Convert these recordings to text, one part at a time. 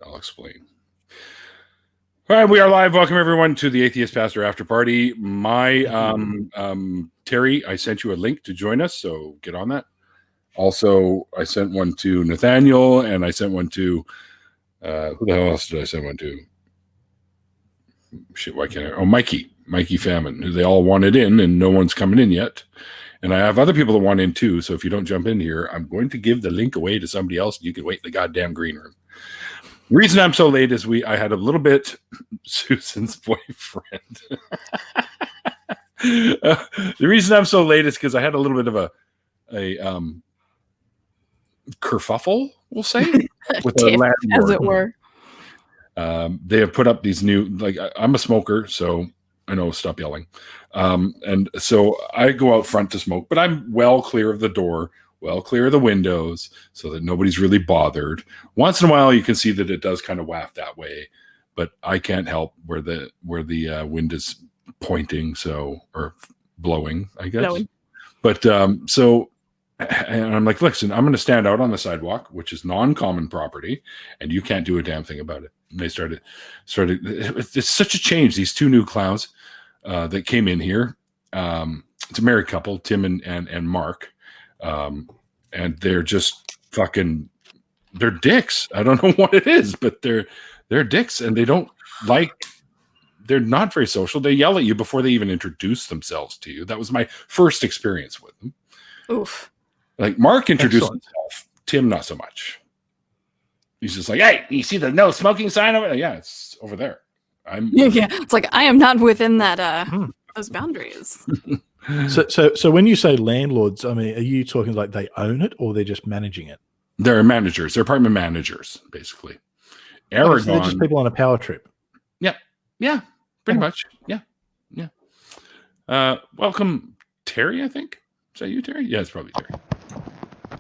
I'll explain. All right, we are live. Welcome everyone to the Atheist Pastor After Party. Terry, I sent you a link to join us, so get on that. Also, I sent one to Nathaniel, and I sent one to who the hell else did I send one to? Shit, why can't I? Oh, Mikey Famine, who they all wanted in, and no one's coming in yet. And I have other people that want in too. So if you don't jump in here, I'm going to give the link away to somebody else, and you can wait in the goddamn green room. The reason I'm so late is I had a little bit Susan's boyfriend. The reason I'm so late is because I had a little bit of a kerfuffle, we'll say, with a landlord, as it were. They have put up these new, I'm a smoker, so I know, stop yelling. And so I go out front to smoke, but I'm well clear of the door, well clear of the windows, so that nobody's really bothered. Once in a while, you can see that it does kind of waft that way, but I can't help where the wind is pointing, or blowing, I guess. Blowing. But and I'm like, listen, I'm going to stand out on the sidewalk, which is non-common property, and you can't do a damn thing about it. And they started. It's such a change. These two new clowns that came in here. It's a married couple, Tim and Mark. And they're just fucking, they're dicks. I don't know what it is, but they're dicks, and they're not very social. They yell at you before they even introduce themselves to you. That was my first experience with them. Oof. Like, Mark introduced himself. Tim, not so much. He's just like, hey, you see the no smoking sign over there? Yeah, it's over there. Yeah. It's like, I am not within that those boundaries. So when you say landlords, I mean, are you talking like they own it or they're just managing it? They're managers. They're apartment managers, basically. Aragon. So they're just people on a power trip. Yeah, pretty much. Yeah. Welcome, Terry, I think. Is that you, Terry? Yeah, it's probably Terry.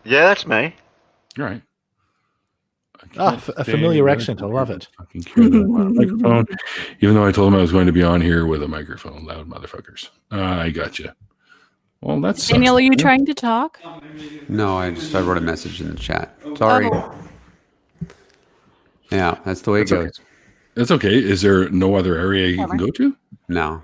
Yeah, that's me. All right. A familiar accent. I love it. Fucking carry that microphone. Even though I told him I was going to be on here with a microphone, loud motherfuckers. I got you. Well, that's Daniel. Are you trying to talk? No, I wrote a message in the chat. Sorry. Oh. Yeah, that's the way it goes. Okay. That's okay. Is there no other area you can go to? No.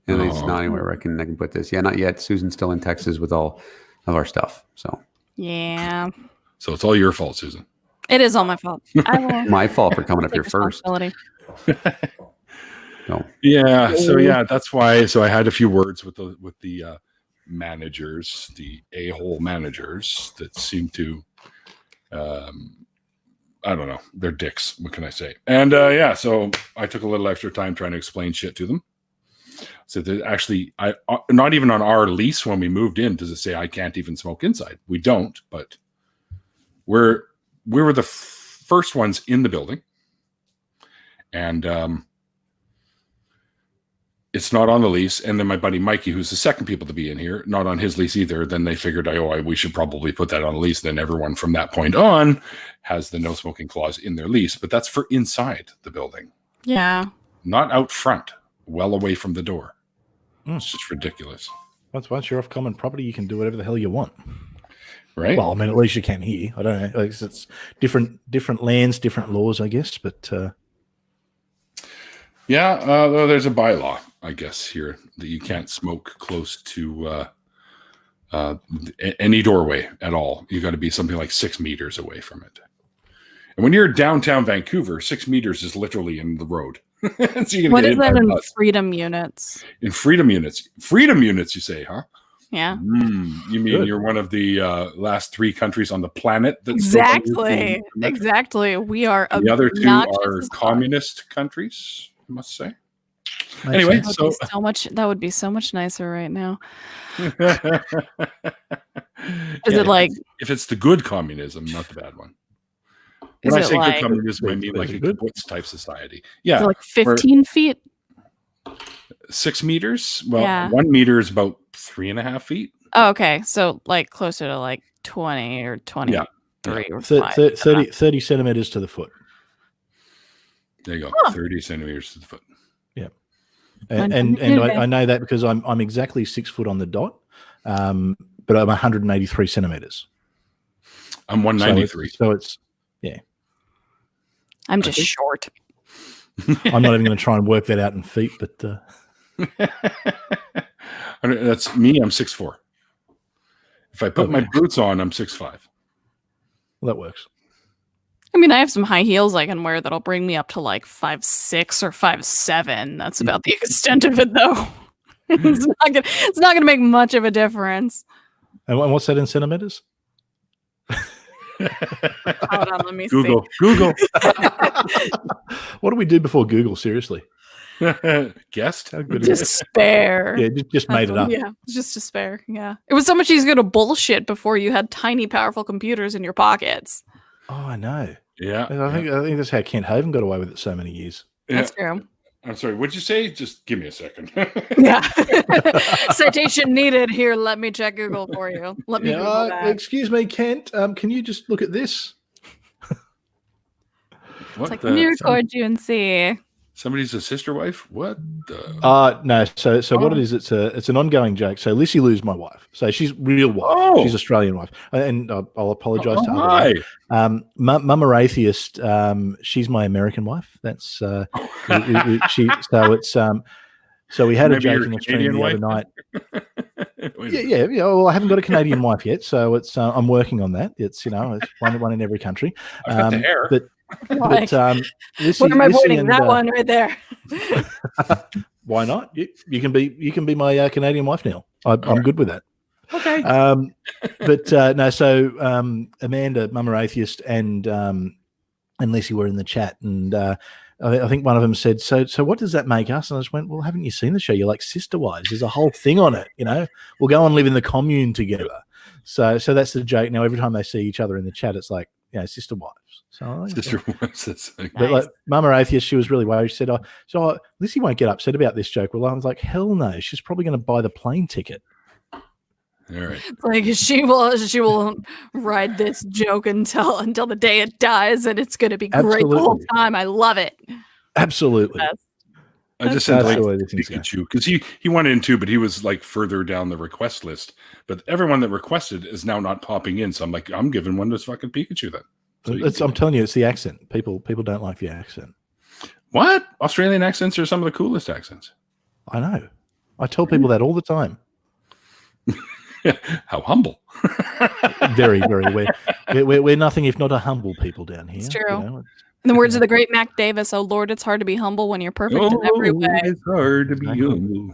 At least not anywhere where I can put this. Yeah, not yet. Susan's still in Texas with all of our stuff. So. Yeah. So it's all your fault, Susan. It is all my fault. My fault for coming up here first. No. Yeah. So that's why. So I had a few words with the managers, the a-hole managers that seem to, I don't know, they're dicks. What can I say? And so I took a little extra time trying to explain shit to them. So that actually, not even on our lease when we moved in does it say I can't even smoke inside. We don't, but we were the first ones in the building, and it's not on the lease. And then my buddy Mikey, who's the second people to be in here, not on his lease either. Then they figured, we should probably put that on a lease. Then everyone from that point on has the no smoking clause in their lease, but that's for inside the building. Yeah. Not out front, well away from the door. It's just ridiculous. Once you're off common property, you can do whatever the hell you want. Right. Well, I mean, at least you can here. I don't know. It's different lands, different laws, I guess. But well, there's a bylaw, I guess, here that you can't smoke close to any doorway at all. You got to be something like 6 meters away from it. And when you're downtown Vancouver, 6 meters is literally in the road. So what is that in freedom units? In freedom units, you say, huh? Yeah. You mean you're one of the last 3 countries on the planet that's exactly. We are. The other 2 are communist countries, I must say. Anyway, that would be so much nicer right now. Is it like if it's the good communism, not the bad one? When I say good communism, I mean like a kibbutz type society. Yeah, like 15 feet. 6 meters. Well, 1 meter is about 3.5 feet. Oh, okay. So like closer to like 20 or 23 or 30 centimeters to the foot. There you go. 30 centimeters to the foot. Yeah. And I know that because I'm exactly 6 foot on the dot, but I'm 183 centimeters. I'm 193. So it's yeah. I'm just short. I'm not even going to try and work that out in feet, but that's me. I'm 6'4". If I put my boots on, I'm 6'5". Well, that works. I mean, I have some high heels I can wear that'll bring me up to like 5'6" or 5'7". That's about the extent of it, though. It's not gonna make much of a difference. And what's that in centimeters? Hold on, let me Google. see. Google. What do we do before Google? Seriously. Guessed? How good is it? Despair. Yeah, just made it up. Yeah, just despair. Yeah. It was so much easier to bullshit before you had tiny, powerful computers in your pockets. Oh, I know. Yeah. I think that's how Kent Hovind got away with it so many years. That's true. I'm sorry. What'd you say? Just give me a second. Yeah. Citation needed. Here, let me check Google for you. Let me Google that. Excuse me, Kent. Can you just look at this? It's like, let me record you and see. Somebody's a sister wife? What the? No. So what it is? It's an ongoing joke. So Lissy Lou's my wife. So she's real wife. Oh. She's Australian wife, and I'll apologise to hi. other. Mama Atheist. She's my American wife. That's So we had a joke in the stream the other night. Yeah. Well, I haven't got a Canadian wife yet, so it's I'm working on that. It's it's one in every country. I've got the hair. Lissy, what am I avoiding? That one right there. Why not? You can be my Canadian wife now. I'm good with that. Okay. No. So Amanda, Mama Atheist, and Lissy were in the chat, and I think one of them said, "So what does that make us?" And I just went, "Well, haven't you seen the show? You're like sister wives. There's a whole thing on it. We'll go and live in the commune together." So that's the joke. Now every time they see each other in the chat, it's like sister wives. So sister wives. That's but like Mama Atheist, she was really worried. She said, "So Lissy won't get upset about this joke." Well, I was like, "Hell no! She's probably going to buy the plane ticket." All right. Like she will ride this joke until the day it dies, and it's going to be great the whole time. I love it. Absolutely. I just sent Pikachu because he wanted in too, but he was like further down the request list. But everyone that requested is now not popping in, so I'm like, I'm giving one to fucking Pikachu then. So I'm telling you, it's the accent. People don't like the accent. What? Australian accents are some of the coolest accents. I know. I tell people that all the time. How humble. Very, very. We're nothing if not a humble people down here. It's true. In the words of the great Mac Davis, "Oh Lord, it's hard to be humble when you're perfect in every way." It's hard to be humble.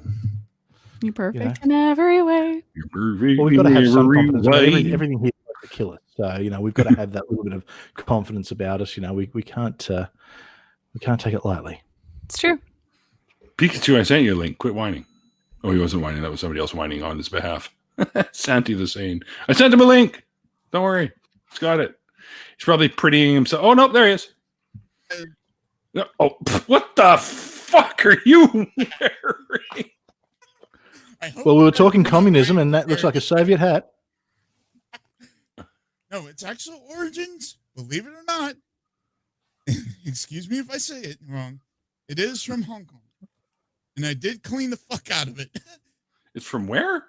You're perfect in every way. You're perfect. Well, we've got to have some confidence. Everything here is like a killer. So we've got to have that little bit of confidence about us. We can't take it lightly. It's true. Pikachu, I sent you a link. Quit whining. Oh, he wasn't whining. That was somebody else whining on his behalf. Santi the Sane. I sent him a link. Don't worry. He's got it. He's probably prettying himself. Oh, no, there he is. Oh, what the fuck are you wearing? Well, we were talking communism, and that looks like a Soviet hat. No, its actual origins, believe it or not, excuse me if I say it wrong, it is from Hong Kong. And I did clean the fuck out of it. It's from where?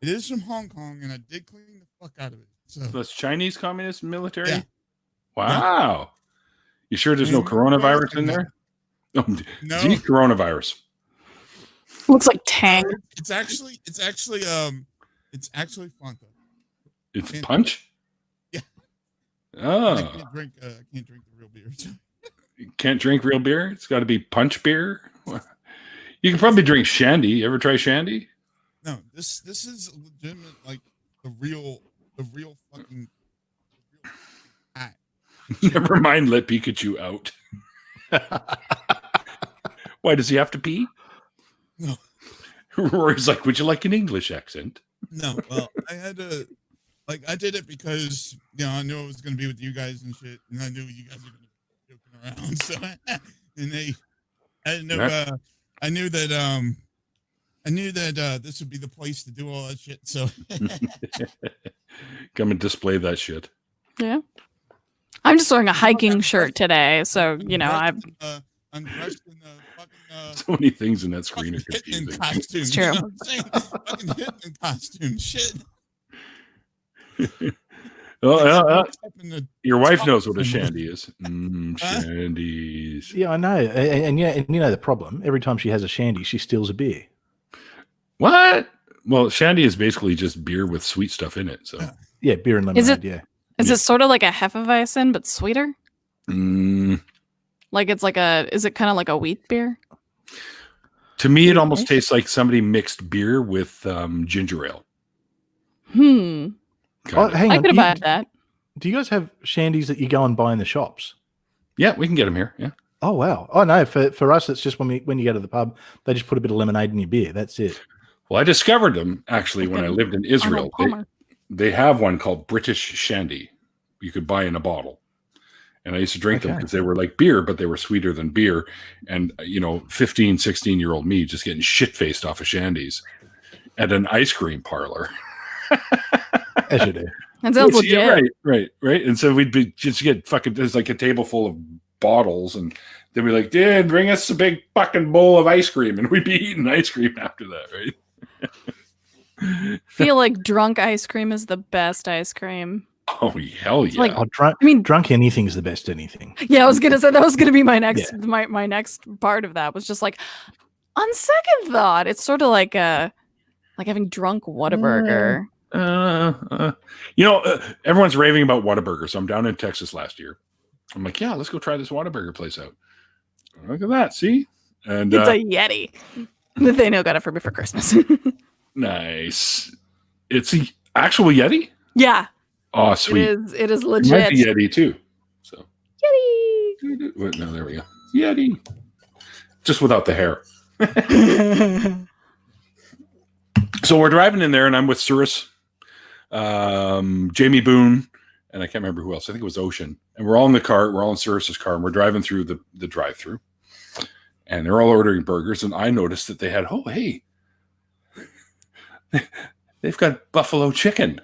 It is from Hong Kong, and I did clean the fuck out of it. So that's Chinese Communist military? Yeah. Wow. Yeah. You sure there's no coronavirus in there? Oh, no. Gee, coronavirus. Looks like Tang. It's actually Fanta. It's punch? Yeah. Oh. I can't drink the real beer. You can't drink real beer? It's got to be punch beer? You can probably drink shandy. You ever try shandy? No, this is legitimate, like the real fucking hat. Never mind, let Pikachu out. Why does he have to pee? No. Rory's like, would you like an English accent? No, well, I had to, I did it because, I knew I was going to be with you guys and shit, and I knew you guys were going to be joking around, so, and I knew that this would be the place to do all that shit, so. Come and display that shit. Yeah. I'm just wearing a hiking shirt today, so, I'm dressed in the fucking so many things in that screen are confusing. Costume, it's true. Fucking hitting costume shit. Your wife knows what a shandy is. Shandies. Yeah, I know. And you know the problem. Every time she has a shandy, she steals a beer. What? Well, shandy is basically just beer with sweet stuff in it. So yeah, beer and lemonade. Is it sort of like a Hefeweizen but sweeter? Like it's like is it kind of like a wheat beer? To me, it almost tastes like somebody mixed beer with ginger ale. Oh, hang on. I could have bought that. Do you guys have shandies that you go and buy in the shops? Yeah, we can get them here. Yeah. Oh wow. Oh no, for us, it's just when you go to the pub, they just put a bit of lemonade in your beer. That's it. Well, I discovered them actually when I lived in Israel. They have one called British Shandy. You could buy in a bottle. And I used to drink them because they were like beer, but they were sweeter than beer. And, 15, 16-year-old me just getting shit-faced off of shandies at an ice cream parlor. As you do. That sounds legit. Yeah, right. And so we'd be just get there's like a table full of bottles, and they'd be like, "Dad, bring us a big fucking bowl of ice cream," and we'd be eating ice cream after that, right? I feel like drunk ice cream is the best ice cream. Oh hell yeah! Like, drunk anything is the best anything. Yeah, I was gonna say that was gonna be my next my next part of that was just like, on second thought, it's sort of like having drunk Whataburger. Everyone's raving about Whataburger, so I'm down in Texas last year. I'm like, yeah, let's go try this Whataburger place out. Look at that, see? And it's a Yeti. Nathaniel got it for me for Christmas. Nice. It's the actual Yeti? Yeah. Oh, sweet. It is legit. It might be Yeti too. So Yeti. Wait, no, there we go. Yeti. Just without the hair. So we're driving in there, and I'm with Cyrus, Jamie Boone, and I can't remember who else. I think it was Ocean. And we're all in the car. We're all in Cyrus's car, and we're driving through the drive-through. And they're all ordering burgers, and I noticed that they had, they've got buffalo chicken.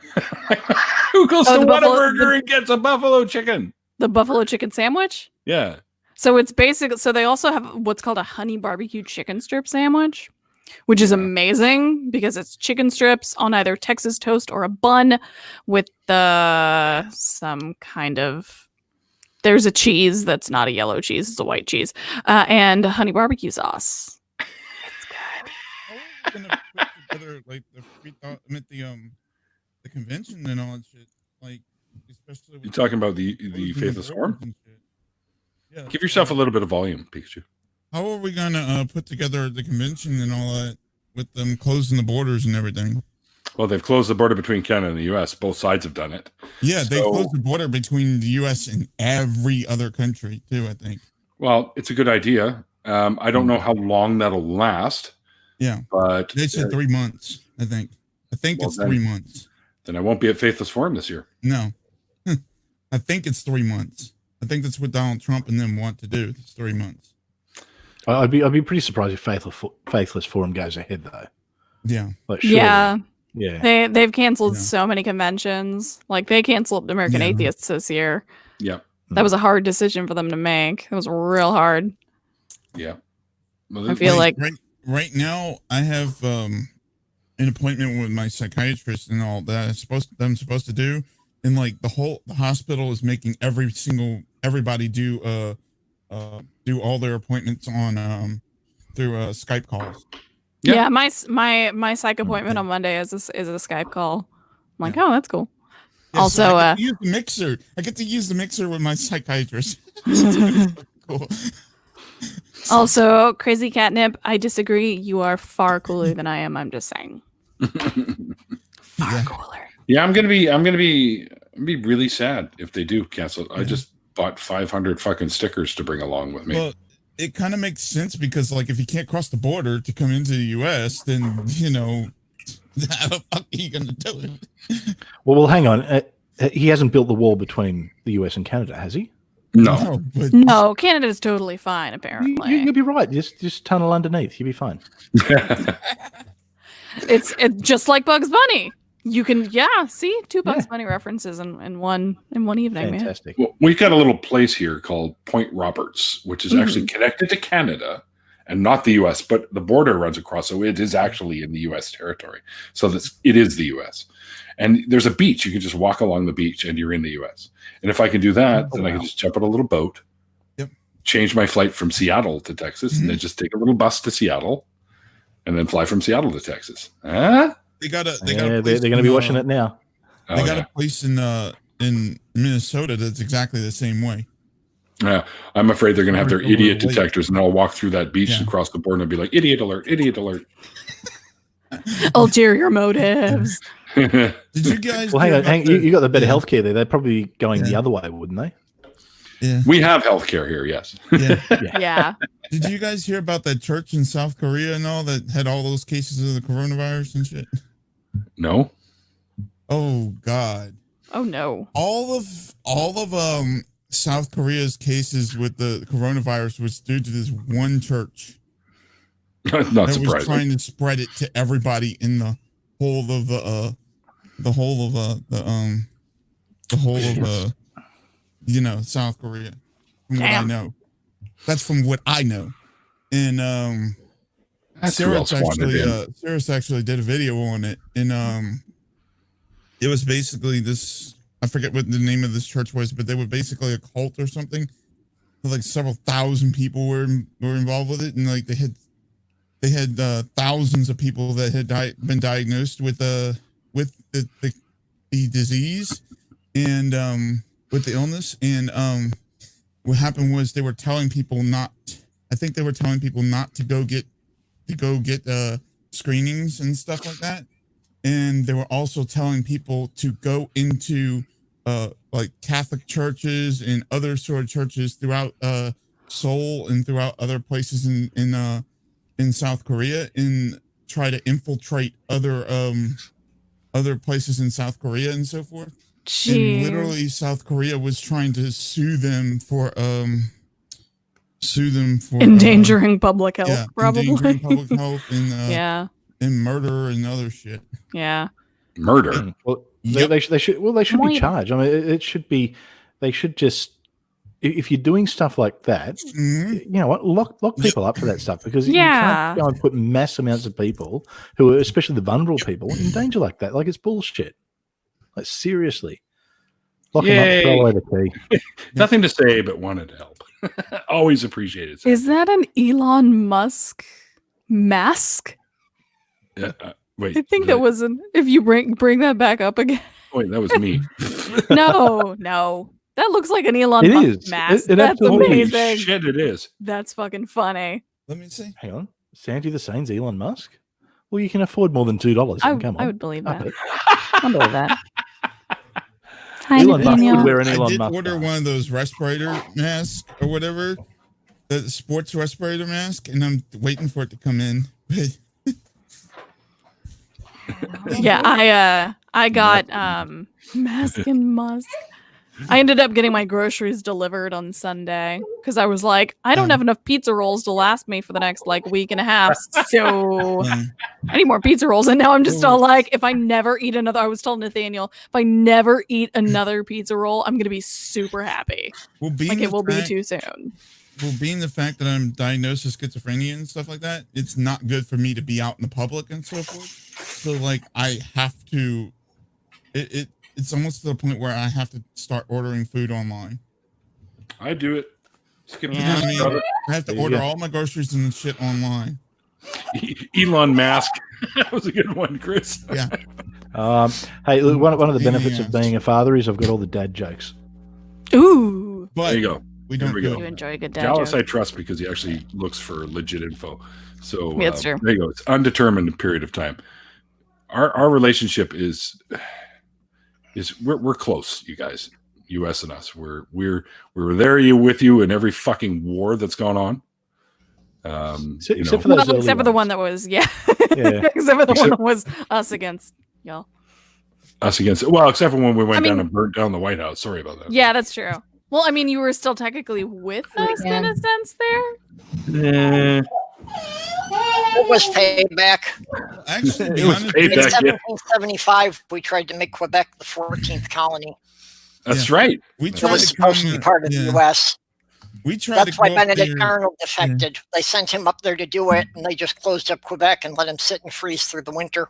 Who goes to Whataburger and gets a buffalo chicken? The buffalo chicken sandwich? Yeah. So it's basically, they also have what's called a honey barbecue chicken strip sandwich, which is amazing because it's chicken strips on either Texas toast or a bun with some kind of, there's a cheese that's not a yellow cheese, it's a white cheese, and honey barbecue sauce. It's good. Gonna put together like the convention and all that shit, like especially. You talking about the Faithless Forum? Yeah. Give yourself a little bit of volume, Pikachu. How are we gonna put together the convention and all that with them closing the borders and everything? Well, they've closed the border between Canada and the U.S. Both sides have done it. Yeah, they closed the border between the U.S. and every other country too, I think. Well, it's a good idea. I don't know how long that'll last. Yeah, but they said 3 months. I think it's 3 months. Then I won't be at Faithless Forum this year. No, I think it's 3 months. I think that's what Donald Trump and them want to do. It's 3 months. I'd be pretty surprised if Faithless Forum goes ahead though. Yeah. Yeah. They've canceled so many conventions. Like they canceled American Atheists this year. Yeah. That was a hard decision for them to make. It was real hard. Yeah. Well, I feel like right now I have an appointment with my psychiatrist and all that I'm supposed to do, and like the hospital is making everybody do all their appointments on through Skype calls. Yeah, my psych appointment on Monday is a Skype call. I'm like, oh, that's cool. Yeah, also, so I get to use the mixer. I get to use the mixer with my psychiatrist. So cool. Also, Crazy Catnip, I disagree. You are far cooler than I am. I'm just saying. Far cooler. Yeah, I'm gonna be really sad if they do cancel it. I just bought 500 fucking stickers to bring along with me. Well, it kind of makes sense because, like, if you can't cross the border to come into the U.S., then how the fuck are you gonna do it? Well, hang on. He hasn't built the wall between the U.S. and Canada, has he? No. No, Canada's totally fine. Apparently, you'll be right. Just tunnel underneath. You'll be fine. It's just like Bugs Bunny. You can, see 2 Bugs Bunny references in one evening. Fantastic. Well, we've got a little place here called Point Roberts, which is actually connected to Canada and not the U.S., but the border runs across, so it is actually in the U.S. territory. So it is the U.S. And there's a beach. You can just walk along the beach and you're in the US. And if I can do that, then I can just jump on a little boat, change my flight from Seattle to Texas, and then just take a little bus to Seattle and then fly from Seattle to Texas. Huh? They got a They're going to be watching it now. They got a place in Minnesota that's exactly the same way. Yeah, I'm afraid they're going to have their idiot detectors, and I'll walk through that beach across the border and be like, idiot alert, idiot alert. Ulterior motives. Did you guys? Well, hang on. You got the better healthcare there. They're probably going the other way, wouldn't they? Yeah. We have healthcare here, yes. Yeah. Did you guys hear about that church in South Korea and all that had all those cases of the coronavirus and shit? No. Oh God. Oh no. All of South Korea's cases with the coronavirus was due to this one church. Not that surprising. was trying to spread it to everybody in the whole of South Korea. From what I know. That's from what I know. And Sarah's actually did a video on it. And it was basically this, I forget what the name of this church was, but they were basically a cult or something. Like several thousand people were involved with it, and like they had thousands of people that had been diagnosed with the disease and with the illness. And what happened was they were telling people not to go get screenings and stuff like that. And they were also telling people to go into like Catholic churches and other sort of churches throughout Seoul and throughout other places in South Korea and try to infiltrate other places in South Korea and so forth. Jeez. And literally South Korea was trying to sue them for endangering public health, probably. Endangering public health and and murder and other shit. Yeah. Murder. Well, they should be charged. I mean, it should be. They should just. If you're doing stuff like that, you know what? Lock people up for that stuff because you can't go and put mass amounts of people who are, especially the vulnerable people, in danger like that. Like it's bullshit. Like seriously, lock them up, throw away the key. Nothing to say, but wanted to help. Always appreciated. Is that an Elon Musk mask? Wait. I think that was an. If you bring that back up again. Wait, that was me. No. That looks like an Elon Musk mask. That's amazing. Shit, it is. That's fucking funny. Let me see. Hang on. Sandy the Sane's Elon Musk? Well, you can afford more than $2. Come on. I would believe that. Okay. I believe that. Hi, Elon Musk would wear an I Elon did Musk order mask. one of those respirator masks or whatever, the sports respirator mask, and I'm waiting for it to come in. Yeah, I got mask and musk. I ended up getting my groceries delivered on Sunday because I was like, I don't have enough pizza rolls to last me for the next like week and a half. So I need more pizza rolls. And now I'm just all like, if I never eat another, I was telling Nathaniel, if I never eat another pizza roll, I'm going to be super happy. It will be too soon. Well, being the fact that I'm diagnosed with schizophrenia and stuff like that, it's not good for me to be out in the public and so forth. So like I have to, it's almost to the point where I have to start ordering food online. I do it. You know what I mean? I have to order all my groceries and shit online. Elon Musk. That was a good one, Chris. Yeah. Hey, look, one of the benefits of being a father is I've got all the dad jokes. Ooh. But there you go. We don't go. You enjoy a good dad Dallas joke. I trust because he actually looks for legit info. So Yeah, that's true. There you go. It's undetermined period of time. Our relationship is we're close, you guys, US and us. We were there with you in every fucking war that's gone on. Except for those except for the one that was except for the one that was us against y'all. Us against except for when we went down and burnt down the White House. Sorry about that. Yeah, that's true. Well, I mean, you were still technically with us in a sense there. It was payback. Actually, it was payback. In 1775, we tried to make Quebec the 14th colony. That's right. It was supposed to be part of the U.S. We tried. That's why Benedict Arnold defected. They sent him up there to do it, and they just closed up Quebec and let him sit and freeze through the winter.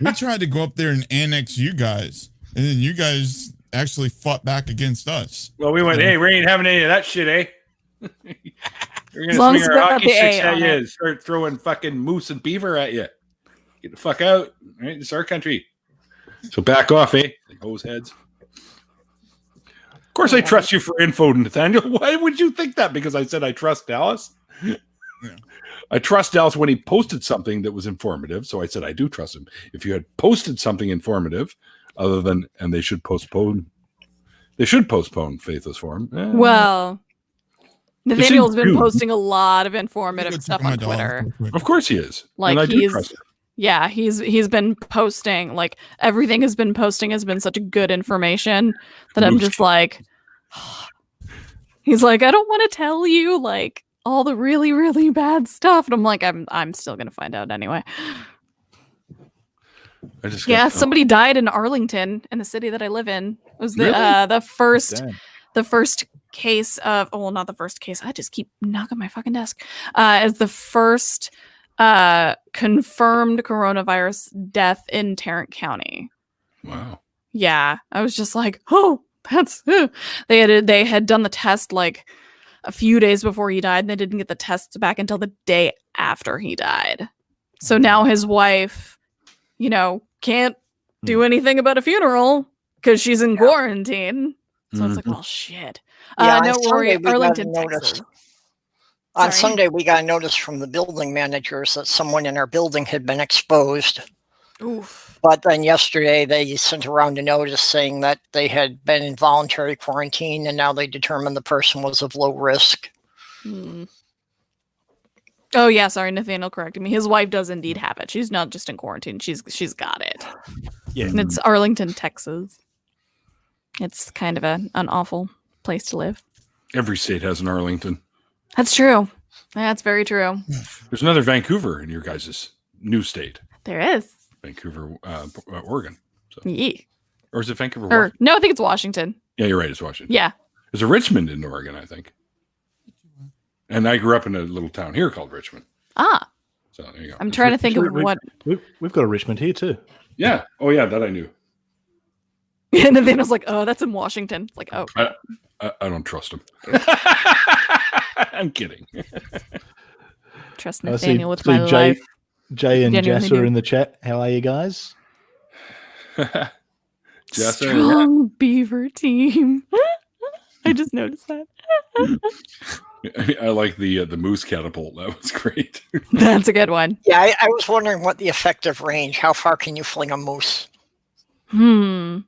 We tried to go up there and annex you guys, and then you guys actually fought back against us. Well, we went, hey, we ain't having any of that shit, eh? We're As going long to as swing we our got hockey the sticks A at on you it. and start throwing fucking moose and beaver at you. Get the fuck out. Right? It's our country. So back off, eh? Hose heads. Of course, I trust you for info, Nathaniel. Why would you think that? Because I said I trust Dallas? Yeah. I trust Dallas when he posted something that was informative. So I said I do trust him. If you had posted something informative, other than, and they should postpone Faithless Forum. Well, Nathaniel's been June. posting a lot of Go informative check stuff my on dog Twitter. real quick. Of course he is. Like, and I do he's- trust him. Yeah, he's been posting, like, everything has been such a good information that I'm just like, he's like, I don't want to tell you like all the really, really bad stuff. And I'm like, I'm still gonna find out anyway. I just Yeah, got- somebody died in Arlington, in the city that I live in. It was the Really? the first case of, oh, well, not the first case. I just keep knocking my fucking desk. As the first confirmed coronavirus death in Tarrant County. Wow. Yeah, I was just like, oh, that's they had done the test like a few days before he died, and they didn't get the tests back until the day after he died. So now his wife, you know, can't do anything about a funeral because she's in quarantine. So it's like, well, shit. Yeah, No on worry, Sunday we got Arlington, a notice. Texas. On Sorry. Sunday, we got a notice from the building managers that someone in our building had been exposed. Oof. But then yesterday, they sent around a notice saying that they had been in voluntary quarantine, and now they determined the person was of low risk. Hmm. Oh yeah, sorry, Nathaniel corrected me. His wife does indeed have it. She's not just in quarantine. She's got it. Yeah. And it's Arlington, Texas. It's kind of an awful place to live. Every state has an Arlington. That's true. That's very true. There's another Vancouver in your guys' new state, There is. Vancouver, Oregon. So. Yeah. Or is it Vancouver? Or Washington? no, I think it's Washington. Yeah, you're right. It's Washington. Yeah. There's a Richmond in Oregon, I think. And I grew up in a little town here called Richmond. Ah, So there you go. I'm trying to think of what. We've got a Richmond here too. Yeah. Oh, yeah. That I knew. And then I was like, oh, that's in Washington. It's like, oh, I don't trust him. I'm kidding. trust I see Nathaniel with my Jay, life. Jay and Genuinely Jess do. are in the chat. How are you guys? Jessa, yeah. Strong beaver team. I just noticed that. I like the moose catapult. That was great. That's a good one. Yeah, I was wondering what the effective range, how far can you fling a moose? I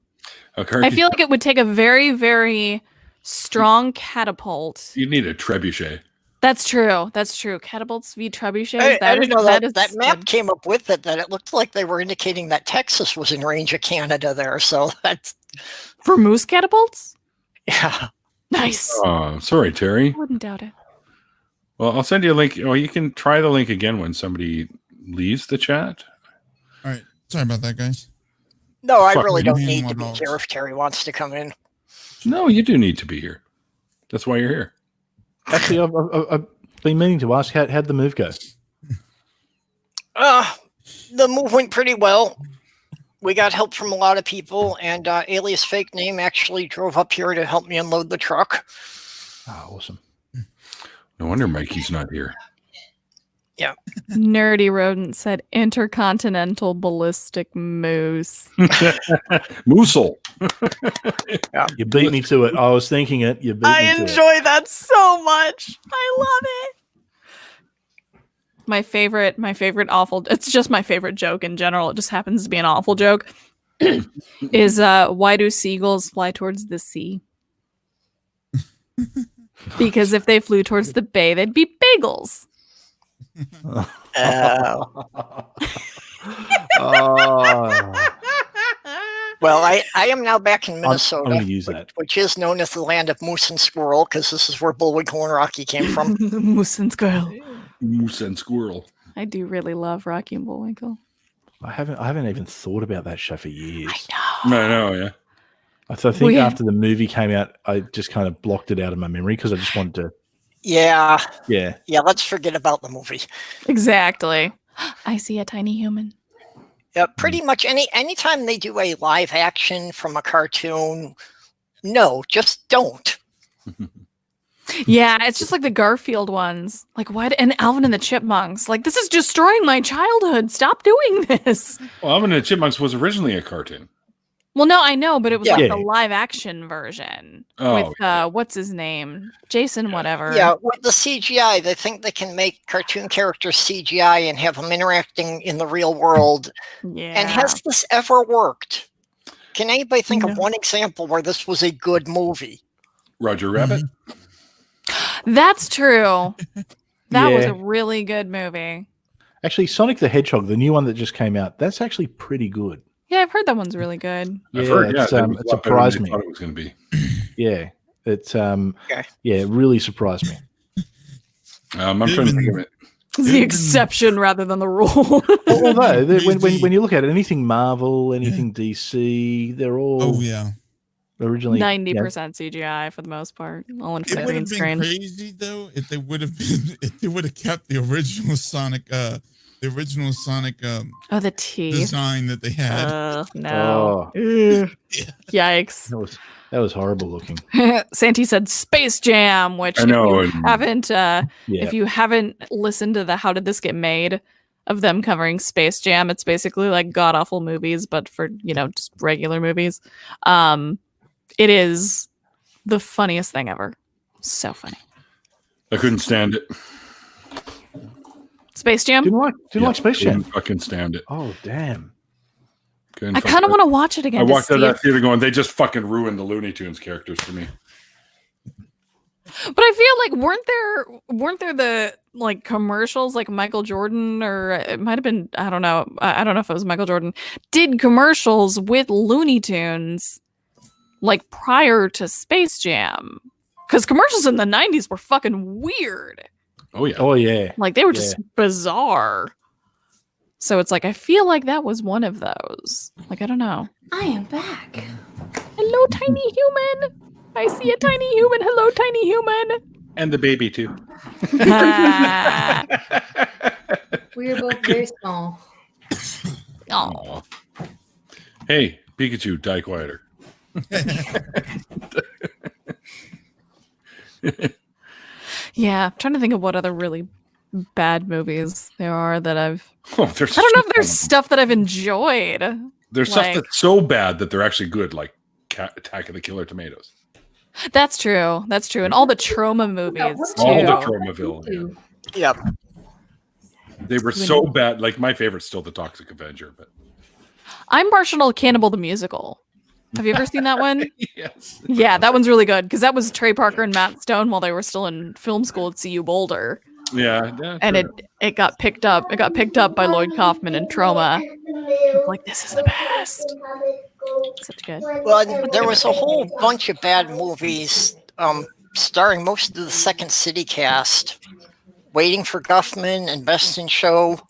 feel like it would take a very, very strong catapult. you need a trebuchet. That's true. That's true. Catapults v trebuchets. I didn't know that is map good. came up with it, that it looked like they were indicating that Texas was in range of Canada there. So that's, For moose catapults. yeah. Nice. Oh, sorry, Terry. I wouldn't doubt it. Well, I'll send you a link. Oh, you can try the link again when somebody leaves the chat. All right. Sorry about that, guys. No, I Fuck, really man. don't Man, need what to be dogs? here if Terry wants to come in. No, you do need to be here. That's why you're here. Actually, I've been meaning to ask, how'd the move go? The move went pretty well. We got help from a lot of people, and Alias Fake Name actually drove up here to help me unload the truck. Oh, awesome. No wonder Mikey's not here. Nerdy Rodent said intercontinental ballistic moose. Moosel. You beat me to it. I was thinking it. You beat me to it. enjoy that so much. I love it. My favorite awful, it's just my favorite joke in general. It just happens to be an awful joke. Is why do seagulls fly towards the sea? Because if they flew towards the bay, they'd be bagels. Oh. Well, I am now back in I'm Minnesota, going to use that. which is known as the land of moose and squirrel, because this is where Bullwinkle and Rocky came from. Moose and squirrel. Moose and squirrel. I do really love Rocky and Bullwinkle. I haven't even thought about that show for years. I know, yeah. I think Well, yeah. after the movie came out, I just kind of blocked it out of my memory because I just wanted to. Yeah, Yeah. let's forget about the movie. Exactly. I see a tiny human. Pretty much anytime they do a live action from a cartoon, no, just don't. Yeah, it's just like the Garfield ones. Like, why? And Alvin and the Chipmunks. Like, this is destroying my childhood. Stop doing this. Well, Alvin and the Chipmunks was originally a cartoon. Well, no, I know, but it was Yeah. like the live action version with what's his name, Jason, whatever. Yeah, with the CGI, they think they can make cartoon characters CGI and have them interacting in the real world. Yeah. And has this ever worked? Can anybody think of one example where this was a good movie? Roger Rabbit. That's true. That was Yeah. a really good movie. Actually, Sonic the Hedgehog, the new one that just came out, that's actually pretty good. Yeah, I've heard that one's really good. I've heard, it's, it was it a lot better than surprised I me. thought it was going to be. Yeah, it's it really surprised me. I'm trying to think of it. It's the exception rather than the rule. Although when you look at it, anything Marvel, anything DC, they're all Oh yeah. originally 90% CGI for the most part. All in It front of would green have been screen. crazy though if they would have kept the original Sonic Oh, the teeth. design that they had. No. Oh, Yikes. that was horrible looking. Santi said Space Jam, which I know, if you and- haven't Yeah. if you haven't listened to the How Did This Get Made of them covering Space Jam, it's basically like god awful movies, but for just regular movies. It is the funniest thing ever. So funny. I couldn't stand it. Space Jam. Didn't like Space Jam. Couldn't fucking stand it. Oh damn! Couldn't I kind of fucking- want to watch it again. I to walked out of see that if- theater going, they just fucking ruined the Looney Tunes characters for me. But I feel like weren't there the like commercials like Michael Jordan, or it might have been, I don't know. I don't know if it was Michael Jordan, did commercials with Looney Tunes like prior to Space Jam. Because commercials in the 90s were fucking weird. Oh yeah. Oh yeah. Like they were just bizarre. So it's like I feel like that was one of those. Like I don't know. I am back. Hello, tiny human. I see a tiny human. Hello, tiny human. And the baby too. Ah. We are both very small. Aw. Hey, Pikachu, die quieter. Yeah, I'm trying to think of what other really bad movies there are that I've. Oh, there's I don't know if shit there's ton of them. stuff that I've enjoyed. There's like- stuff that's so bad that they're actually good, like Attack of the Killer Tomatoes. That's true. That's true. And all the trauma movies too. All the Tromaville. Yeah. Yep. They were so bad. Like my favorite's still the Toxic Avenger, but I'm partial to Cannibal the Musical. Have you ever seen that one? yes. Yeah, that one's really good because that was Trey Parker and Matt Stone while they were still in film school at CU Boulder, Yeah. and it got picked up. It got picked up by Lloyd Kaufman and Troma. It's like, this is the best. Such good. Well, there was a whole bunch of bad movies starring most of the Second City cast. Waiting for Guffman and Best in Show.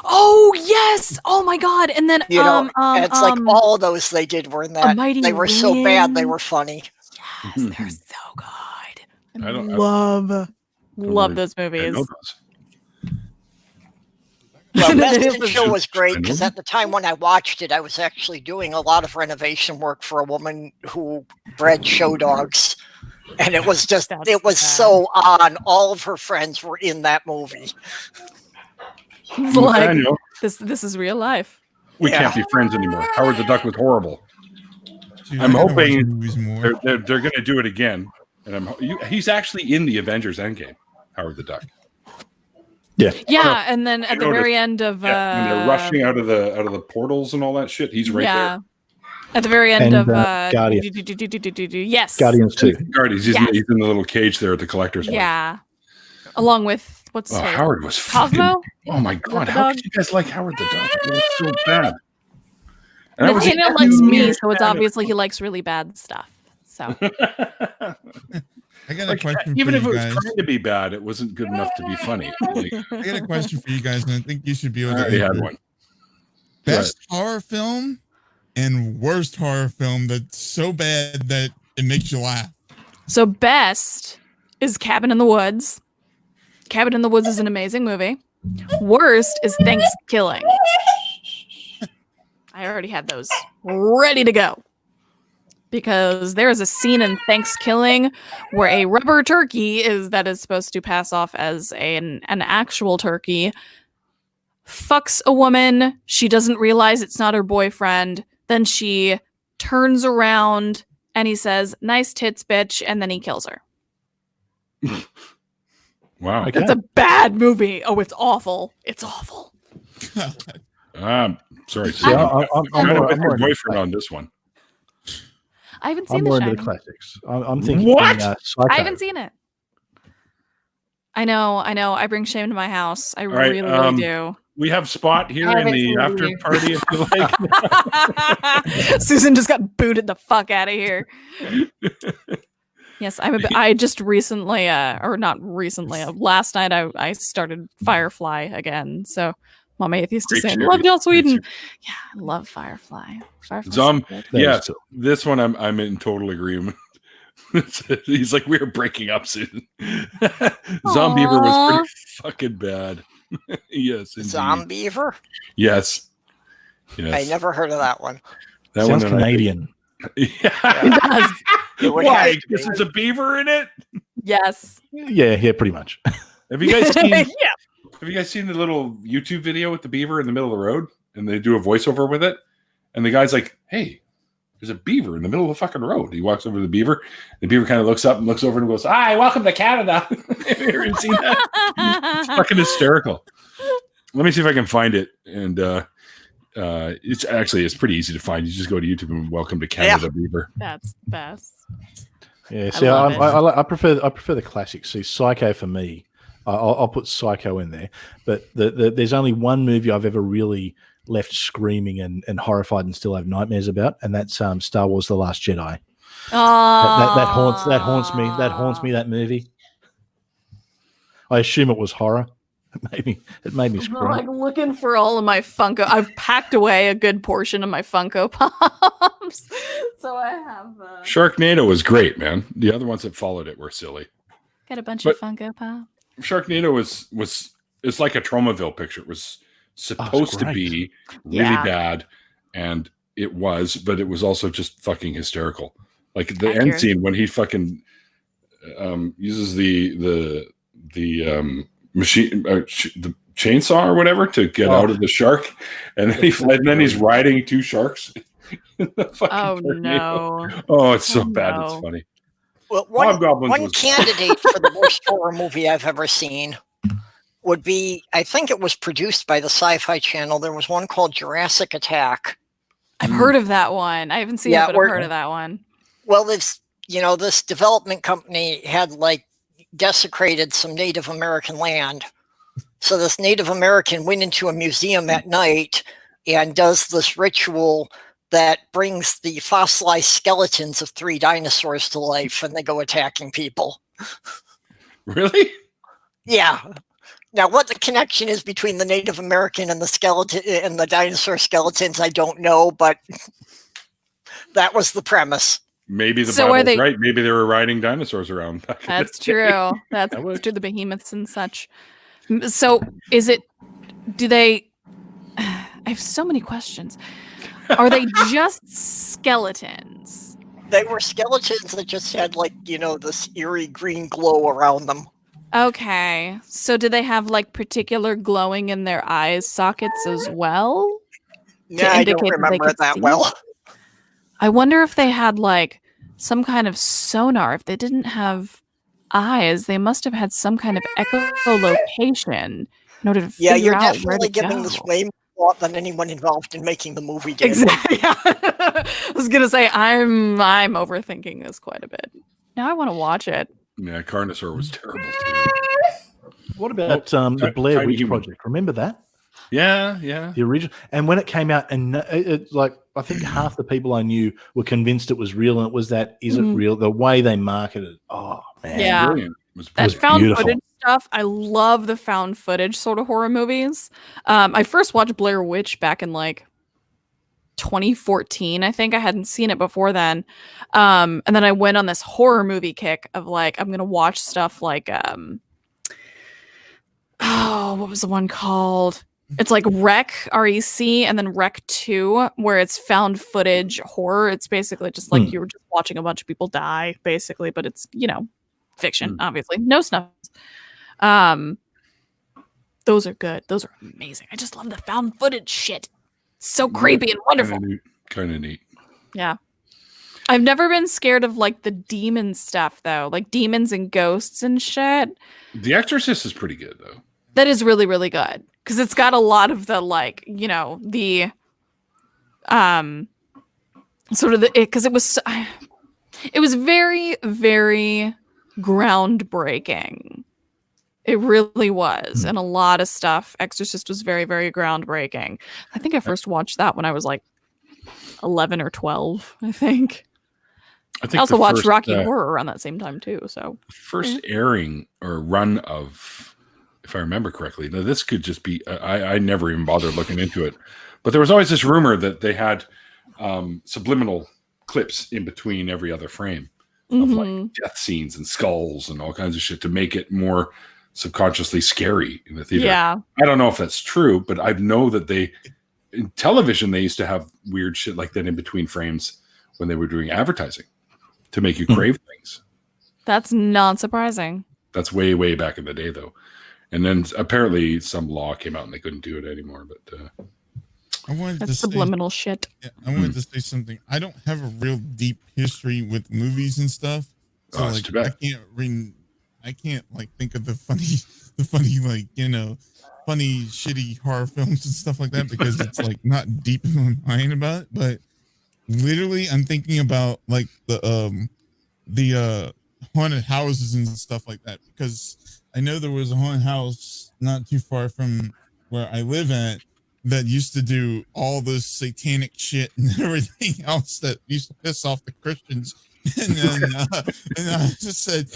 Oh yes! Oh my god! And then It's like all of those they did were in that. Mighty They were so bad they Wind. were funny. yes, they're so good. I don't- Love those I movies. know those. Well, And Best it in was- Show was great I because know. at the time when I watched it, I was actually doing a lot of renovation work for a woman who bred show dogs. And it was just, That's it was bad. so on. All of her friends were in that movie. It's like Daniel, this is real life. we Yeah. can't be friends anymore. Howard the Duck was horrible. Dude, I'm I gotta watch hoping the movies more. They're going to do it again, and he's actually in the Avengers Endgame. Howard the Duck. Yeah, and then at the noticed- very end of Yeah, when they're rushing out of the portals and all that shit, he's right yeah. At the very end And, of Guardians. yes. Guardians too. there. Guardians, he's, Yes. he's in the little cage there at the collector's. Mart. Yeah. Along with what's Oh, his name? Howard was fucking. Cosmo? Oh my god, the how dog? could you guys like Howard the Duck? It was so bad. And I was Nathaniel a likes me, huge so it's fan of- obviously he likes really bad stuff. So I got a Like, question even for if it you was guys. trying to be bad, it wasn't good enough to be funny. Like, I got a question for you guys, and I think you should be I able to already had answer. one. Best horror film and worst horror film that's so bad that it makes you laugh. So best is Cabin in the Woods. Cabin in the Woods is an amazing movie. Worst is Thanksgiving. I already had those ready to go. Because there is a scene in Thanksgiving where a rubber turkey is supposed to pass off as an actual turkey fucks a woman. She doesn't realize it's not her boyfriend. Then she turns around and he says, "Nice tits, bitch," and then he kills her. Wow. Okay. It's a bad movie. Oh, it's awful. It's awful. Sorry. See, I'm I'm more with your into boyfriend on this one. I haven't seen I'm The more into the Shining. classics. I'm thinking What? Psycho. I haven't seen it. I know. I bring shame to my house. I right, really, really do. We have Spot here I in haven't the seen it after either. party if you like. Susan just got booted the fuck out of here. Yes, I just recently, or not recently, last night I started Firefly again. So Mom Atheist is Great saying, series. "Love Joss Great Whedon." Yeah, I love Firefly. Firefly's so Zom, good. That yes, is cool. this one I'm in total agreement. He's like, we're breaking up soon. Zombeaver was Aw. pretty fucking bad. Yes, indeed. Zombiever? Yes. I Yes. never heard of that one. That Sounds one. Canadian. It Yeah. does. It would Why? have to Because be. there's a beaver in it. Yes. Yeah, pretty much. Have you guys seen? Yeah. Have you guys seen the little YouTube video with the beaver in the middle of the road, and they do a voiceover with it, and the guy's like, "Hey, there's a beaver in the middle of the fucking road." He walks over to the beaver. The beaver kind of looks up and looks over and goes, "Hi, welcome to Canada." Have you ever seen that? It's fucking hysterical. Let me see if I can find it. And it's pretty easy to find. You just go to YouTube and "Welcome to Canada Beaver." That's the best. Yeah, see, love I prefer the classics. See, Psycho for me, I'll put Psycho in there. But there's only one movie I've ever really left screaming and horrified and still have nightmares about, and that's Star Wars: The Last Jedi. That haunts me. That haunts me. That movie. I assume it was horror. It made me I'm scream. like looking for all of my Funko. I've packed away a good portion of my Funko Pops, so I have Sharknado was great, man. The other ones that followed it were silly. got a bunch But- of Funko Pops. Sharknado was it's like a Tromaville picture. It was supposed to great. be really Yeah. bad, and it was, but it was also just fucking hysterical. Like the end Accurate. scene when he fucking uses the machine, the chainsaw or whatever to get out of the shark, and then he's riding two sharks. in the fucking Oh Sharknado. no! Oh, it's so Oh, bad. no. It's funny. Well, Hobgoblins one was- candidate for the worst horror movie I've ever seen would be, I think it was produced by the Sci-Fi Channel. There was one called Jurassic Attack. I've heard of that one. I haven't seen Yeah, it, but we're- I've heard of that one. Well, this development company had desecrated some Native American land. So this Native American went into a museum at night and does this ritual that brings the fossilized skeletons of 3 dinosaurs to life, and they go attacking people. Really? Yeah. Now, what the connection is between the Native American and the skeleton and the dinosaur skeletons, I don't know, but that was the premise. Maybe the So are Bible's they- right. Maybe they were riding dinosaurs around. back in the That's day. true. That's That works. true. The behemoths and such. So, is it? Do they? I have so many questions. Are they just skeletons? They were skeletons that just had this eerie green glow around them. Okay. So, do they have particular glowing in their eyes sockets as well? Yeah, I don't indicate that they remember could it that see? well. I wonder if they had some kind of sonar. If they didn't have eyes, they must have had some kind of echolocation in order to Yeah, figure you're out where definitely to giving go. this way more thought than anyone involved in making the movie did. Exactly. I was gonna say I'm overthinking this quite a bit. Now I want to watch it. Yeah, Carnosaur was terrible too. What about Ti- the Blair Tiny Witch Human. Project? Remember that? Yeah. The original. And when it came out, and I think half the people I knew were convinced it was real, and it was that, is Mhm. it real? The way they marketed it. Oh, man. Yeah. Brilliant. It was That brilliant. found beautiful. footage stuff. I love the found footage sort of horror movies. I first watched Blair Witch back in 2014. I think I hadn't seen it before then. And then I went on this horror movie kick of I'm gonna watch stuff what was the one called? It's like Rec, R-E-C, and then Rec 2, where it's found footage horror. It's basically just like you were just watching a bunch of people die, basically, but it's, fiction, obviously. No snuff. Those are good. Those are amazing. I just love the found footage shit. So creepy and wonderful. Kind of neat. Yeah. I've never been scared of like the demon stuff though, like demons and ghosts and shit. The Exorcist is pretty good though. That is really, really good because it's got a lot of the like, the sort of because it was very, very groundbreaking. It really was, and a lot of stuff. Exorcist was very, very groundbreaking. I think I first watched that when I was like 11 or 12. I think. I also watched Rocky Horror around that same time too. So first airing or run of, if I remember correctly, now this could just be. I never even bothered looking into it, but there was always this rumor that they had subliminal clips in between every other frame of like death scenes and skulls and all kinds of shit to make it more subconsciously scary in the theater. Yeah, I don't know if that's true, but I know that in television they used to have weird shit like that in between frames when they were doing advertising to make you crave things. That's not surprising. That's way, way back in the day, though. And then apparently some law came out and they couldn't do it anymore. But that's subliminal shit. Yeah, I wanted to say something. I don't have a real deep history with movies and stuff, so like I can't like think of the funny like funny shitty horror films and stuff like that because it's like not deep in my mind about it. But literally, I'm thinking about like the haunted houses and stuff like that because I know there was a haunted house not too far from where I live at that used to do all this satanic shit and everything else that used to piss off the Christians. And then and I just said,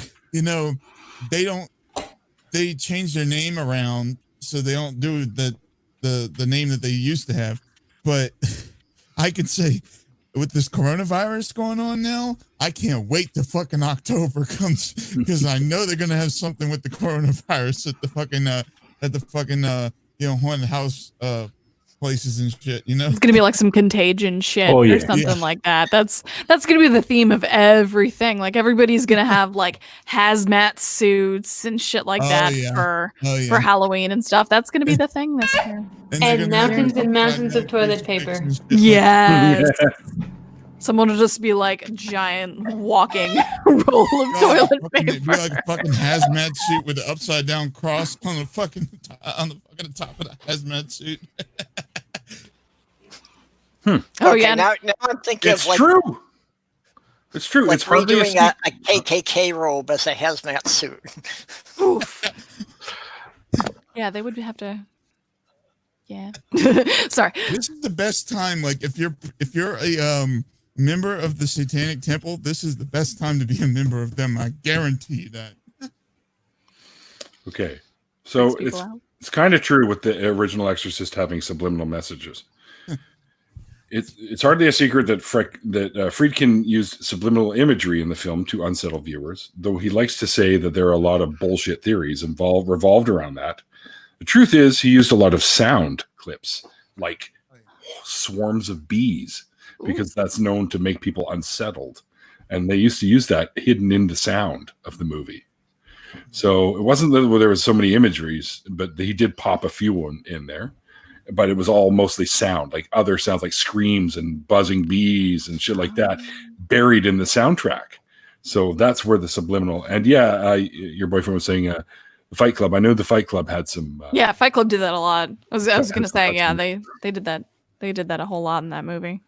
they changed their name around so they don't do the name that they used to have. But I could say with this coronavirus going on now, I can't wait till fucking October comes because I know they're gonna have something with the coronavirus at the fucking haunted house places and shit. It's gonna be like some contagion shit or something like that. That's gonna be the theme of everything. Like everybody's gonna have like hazmat suits and shit like that for Halloween and stuff. That's gonna be the thing this year. And mountains and mountains of toilet paper. Yes. Someone will just be like a giant walking roll of toilet paper. Be like a fucking hazmat suit with the upside down cross on the fucking top of the hazmat suit. Oh yeah. Now I'm thinking it's of like true. It's true. Like it's hardly redoing a KKK robe as a hazmat suit. Oof. Yeah, they would have to. Yeah. Sorry. This is the best time. Like if you're a member of the Satanic Temple, this is the best time to be a member of them. I guarantee you that. Okay. So it's kind of true with the original Exorcist having subliminal messages. It's hardly a secret that Friedkin used subliminal imagery in the film to unsettle viewers, though he likes to say that there are a lot of bullshit theories revolved around that. The truth is he used a lot of sound clips, like swarms of bees, because that's known to make people unsettled. And they used to use that hidden in the sound of the movie. So it wasn't that there was so many imageries, but he did pop a few in there. But it was all mostly sound, like other sounds like screams and buzzing bees and shit like that, buried in the soundtrack. So that's where the subliminal, and your boyfriend was saying Fight Club. I know the Fight Club had some. Fight Club did that a lot. I was going to say, they did that. They did that a whole lot in that movie.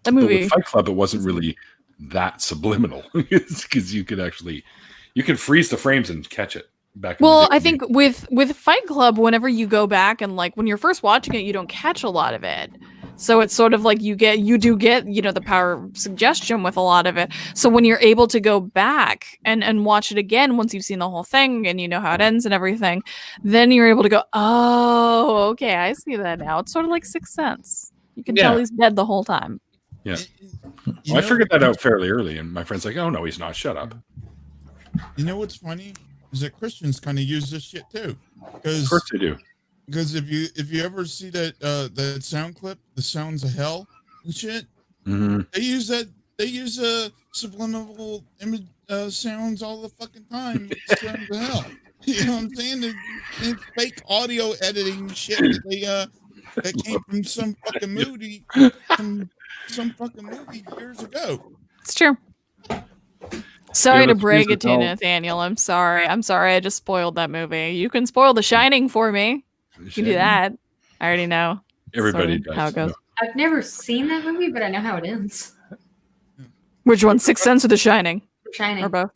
That movie. But with Fight Club, it wasn't really that subliminal because you could freeze the frames and catch it. Well, I think with Fight Club, whenever you go back and like when you're first watching it, you don't catch a lot of it. So it's sort of like you do get the power of suggestion with a lot of it. So when you're able to go back and watch it again once you've seen the whole thing and you know how it ends and everything, then you're able to go, oh, okay, I see that now. It's sort of like Sixth Sense. You can tell he's dead the whole time. Yeah. Well, I figured that out fairly early, and my friend's like, "Oh no, he's not. Shut up." You know what's funny? Is that Christians kind of use this shit too? Of course they do. Because if you ever see that sound clip, the sounds of hell and shit, they use subliminal image sounds all the fucking time. With the sounds of hell. You know what I'm saying? It's fake audio editing shit that came from some fucking movie, years ago. It's true. Sorry Yeah, to let's break use it to you, it. Nathaniel. I'm sorry. I just spoiled that movie. You can spoil The Shining for me. You can do that. I already know. Everybody sort of does. how it goes. I've never seen that movie, but I know how it ends. Which one? Sixth Sense or The Shining? Shining. Or both?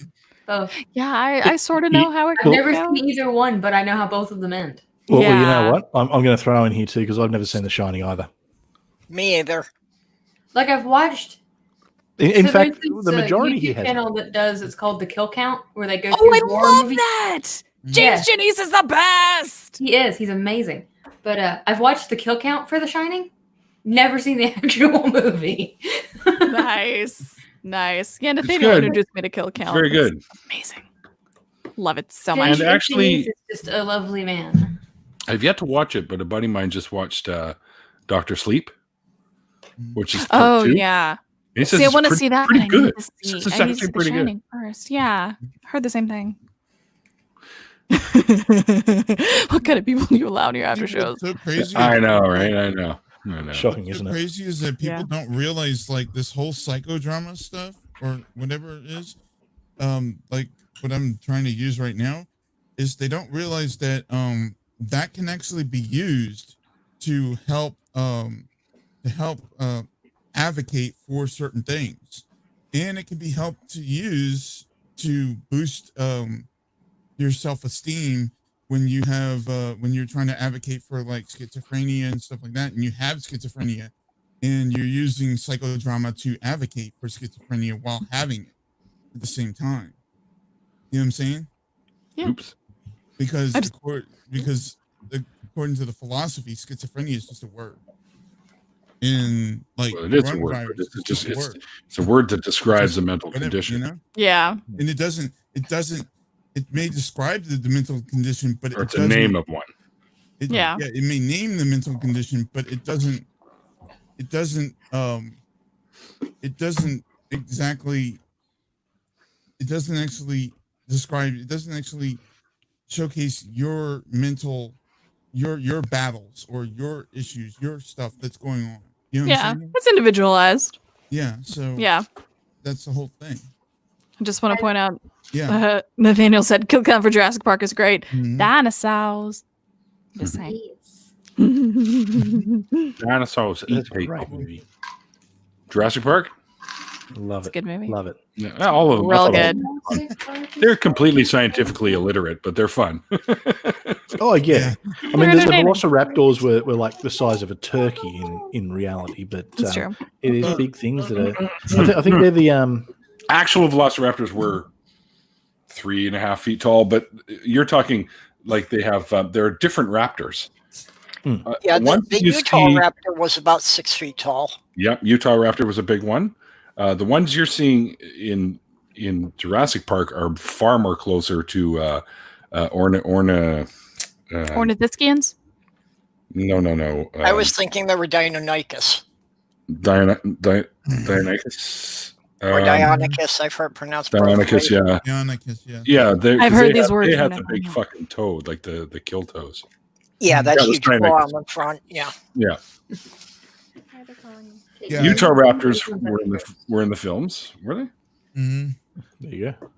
Both. Yeah, I sort of know how it I've never goes. seen either one, but I know how both of them end. Well, you know Yeah. what? I'm going to throw in here too because I've never seen The Shining either. Me either. Like I've watched. In so fact, there's the this, majority YouTube here has. channel that does. It's called The Kill Count, where they go Oh, through I horror love movies. that! Mhm. James Janice is the best! He is. He's amazing. But I've watched The Kill Count for The Shining. Never seen the actual movie. Nice. Yeah, Nathaniel good. introduced me to Kill Count. Very good. It's amazing. Love it so James much. And actually- is just a lovely man. I've yet to watch it, but a buddy of mine just watched Doctor Sleep, which is part Oh, 2. yeah. And he says See, I it's want to pretty- see that, pretty but I good. need to see. It's I need to actually see The pretty good. Shining first. Yeah. Heard the same thing. What kind of people do you allow in your after Dude, shows? what's so crazy. I know, right? I know. Shocking, What's isn't so it? crazy is that people Yeah. don't realize like this whole psychodrama stuff or whatever it is. Like what I'm trying to use right now is they don't realize that that can actually be used to help advocate for certain things, and it can be helped to use to boost your self-esteem when you have when you're trying to advocate for like schizophrenia and stuff like that, and you have schizophrenia and you're using psychodrama to advocate for schizophrenia while having it at the same time. You know what I'm saying? Yeah. Oops. Because I just- according to the philosophy, schizophrenia is just a word. And like Well, it is a word, coronavirus but it's is just a word. it's a word that describes Just a mental whatever, condition. you know? Yeah. And it may describe the mental condition, but Or it's it a doesn't, name of one. Yeah. it may name the mental condition, but it doesn't actually describe, it doesn't actually showcase your mental, your battles or your issues, your stuff that's going on. You know what Yeah. I'm saying? It's individualized. Yeah. So Yeah. that's the whole thing. I just want to point out Yeah. Nathaniel said Kill Count for Jurassic Park is great. Mhm. Dinosaurs. Just saying. Dinosaurs eat That's a people. great movie. Jurassic Park? Love It's a it. good movie. Love it. Yeah, all of them. I Real thought good. They're completely scientifically illiterate, but they're fun. Oh yeah. I mean, They're the entertaining. velociraptors were like the size of a turkey in reality, but That's true. it is big things that are. I think they're the Actual velociraptors were 3.5 feet tall, but you're talking like they have there are different raptors. Yeah, one the you Utah see- raptor was about 6 feet tall. Yep, Utah raptor was a big one. The ones you're seeing in Jurassic Park are far more closer to Ornithischians? No. I was thinking they were Deinonychus Deinonychus. or Deinonychus. I've heard pronounced both Deinonychus, ways. yeah. Deinonychus, yeah. Yeah, I've heard these have, words They from have the big Nathaniel. fucking toad, like the kill toes. Yeah, that Yeah, huge that's claw Deinonychus. on the front. Yeah. Yeah. Yeah. Utah raptors were in the films, were they? Mm-hmm. there you go.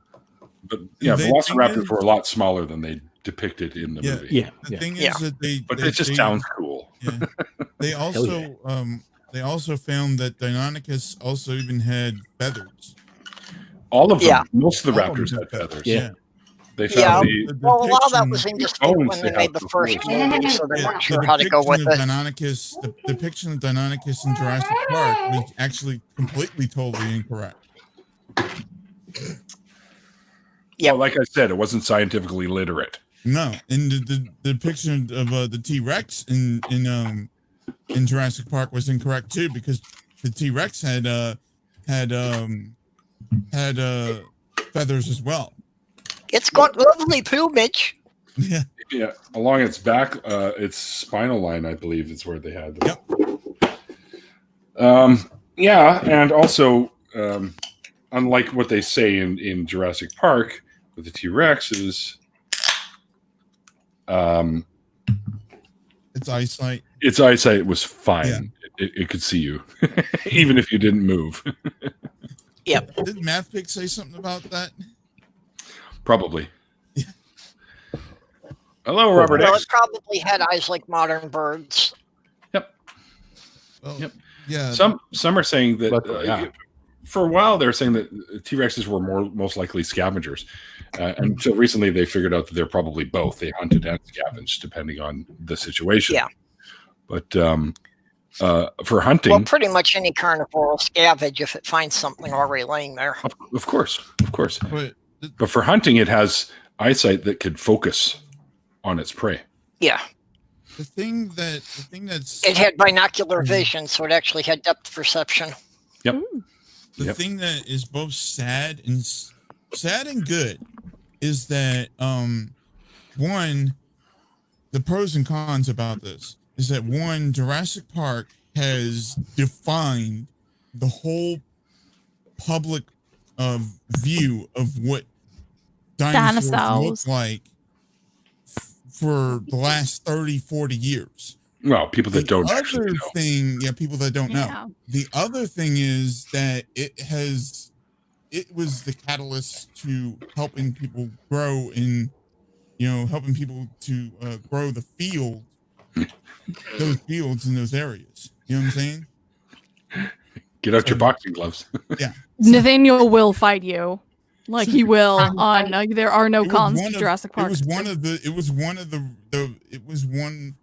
But yeah, The velociraptors thing is- were a lot smaller than they depicted in the Yeah. movie. Yeah, The yeah. thing is Yeah. that they, But they- it just they- sounds cool. Yeah. They also found that Deinonychus also even had feathers. All of them. Yeah. Most of the All of them raptors had feathers. Yeah. They Yeah. found the Well, a lot of that was depiction- indistinct bones when they they made have the before first they- movie, so they Yeah, weren't sure how to go with depiction it. of Deinonychus, the depiction of Deinonychus in Jurassic Park was actually completely totally incorrect. Yeah. Well, like I said, it wasn't scientifically literate. No, and the depiction of the T-Rex in Jurassic Park was incorrect too, because the T-Rex had feathers as well. It's got lovely plumage. Yeah. Yeah, along its back, its spinal line, I believe, is where they had them. Yeah, and also, unlike what they say in Jurassic Park with the T-Rexes, Its eyesight. its eyesight was fine. Yeah. It could see you, even if you didn't move. Yep. Did MathPig say something about that? Probably. Yeah. Hello, Robert Well, X. it probably had eyes like modern birds. Well, Yep. Yeah. Some are saying that Luckily, yeah. for a while they're saying that T-Rexes were most likely scavengers. Until recently, they figured out that they're probably both. They hunted and scavenged depending on the situation. Yeah. But for hunting, Well, pretty much any carnivore will scavenge if it finds something already laying there. of course. But For hunting, it has eyesight that could focus on its prey. Yeah. the thing that's It had binocular vision, so it actually had depth perception. Yep. the thing that is both sad and good is that one, the pros and cons about this is that one, Jurassic Park has defined the whole public view of what dinosaurs Dinosaurs. look like for the last 30-40 years. Well, people that The don't other actually know. thing, people that don't Yeah. know. The other thing is that it was the catalyst to helping people grow in, helping people to grow the field, those fields in those areas. You know what I'm saying? Get out your boxing gloves. Yeah. Nathaniel will fight you. Like he will on there are no It was cons one to of- Jurassic Park. It was one of the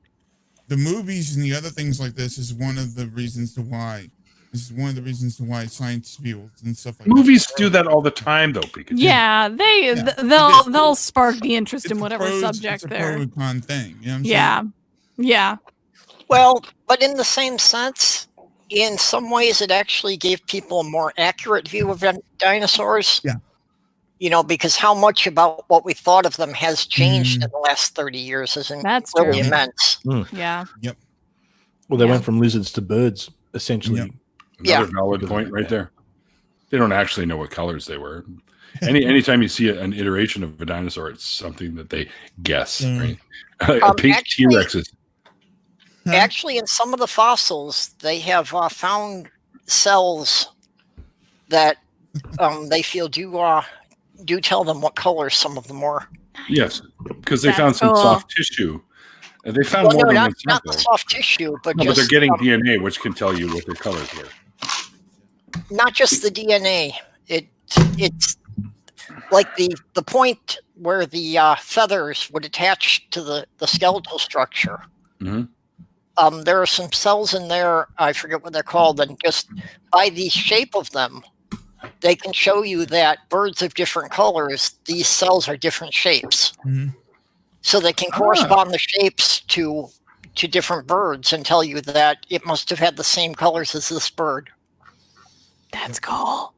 movies and the other things like this is one of the reasons to why. This is one of the reasons to why science fields and stuff like Movies that. do that all the time, though, Pikachu. Yeah, Yeah. they'll spark the interest It's in a whatever pros- subject it's a there. pro and con thing. You know what I'm Yeah. saying? Yeah. Well, but in the same sense, in some ways, it actually gave people a more accurate view of dinosaurs. Yeah. Because how much about what we thought of them has changed Mm. in the last 30 years isn't That's really true. immense. Yeah. Well, they Yeah. went from lizards to birds, essentially. Yep. Yeah. Another valid point right there. They don't actually know what colors they were. Anytime you see an iteration of a dinosaur, it's something that they guess, Mm. right? A pink Actually- T-Rexes. Huh? Actually, in some of the fossils, they have found cells that they feel do tell them what colors some of them were. Yes, because they That's found some cool. soft tissue. And they found Well, more no, than not, one not the sample. soft tissue, but No, but just they're getting DNA, which can tell you what their colors were. not just the DNA. It's like the point where the feathers would attach to the skeletal structure. Mhm. There are some cells in there. I forget what they're called, and just by the shape of them, they can show you that birds of different colors. These cells are different shapes, Mhm. so they can correspond the shapes to different birds and tell you that it must have had the same colors as this bird. That's cool.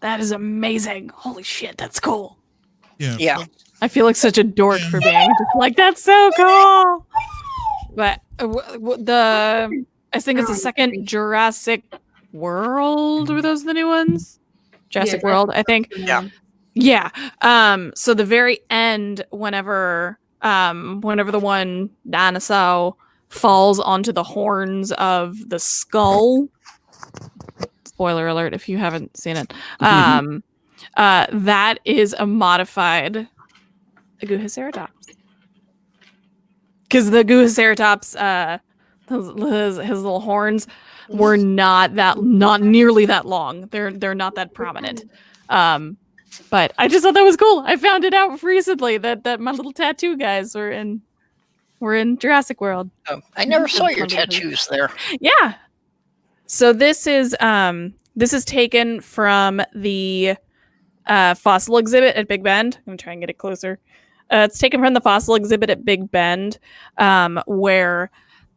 That is amazing. Holy shit, that's cool. Yeah. but- I feel like such a dork for being just like that's so cool. But I think it's the second Jurassic World. Were those the new ones? Jurassic Yeah. World, I think. Yeah. Yeah. So the very end, whenever the one dinosaur falls onto the horns of the skull. Spoiler alert if you haven't seen it. That is a modified Guhoceratops. Because the Guhoceratops, his little horns were not nearly that long. They're not that prominent. But I just thought that was cool. I found it out recently that my little tattoo guys were in Jurassic World. Oh, I never saw your tattoos there. Yeah. So this is taken from the fossil exhibit at Big Bend. I'm gonna try and get it closer. It's taken from the fossil exhibit at Big Bend, where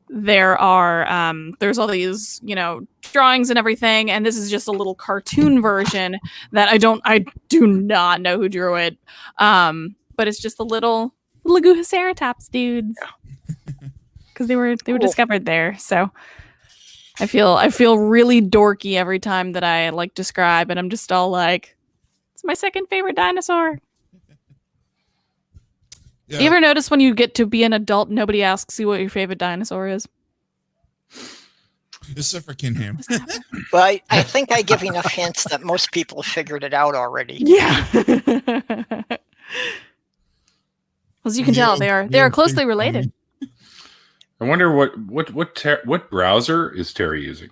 there are there's all these drawings and everything, and this is just a little cartoon version that I do not know who drew it. But but it's just the little Laguhaceratops dudes. Because they were discovered there. So I feel really dorky every time that I like describe, and I'm just all like, it's my second favorite dinosaur. Yeah. You ever notice when you get to be an adult, nobody asks you what your favorite dinosaur is? Except for Kinham. Well, I think I give enough hints that most people have figured it out already. Yeah. As you can tell, they are closely related. I wonder what browser is Terry using?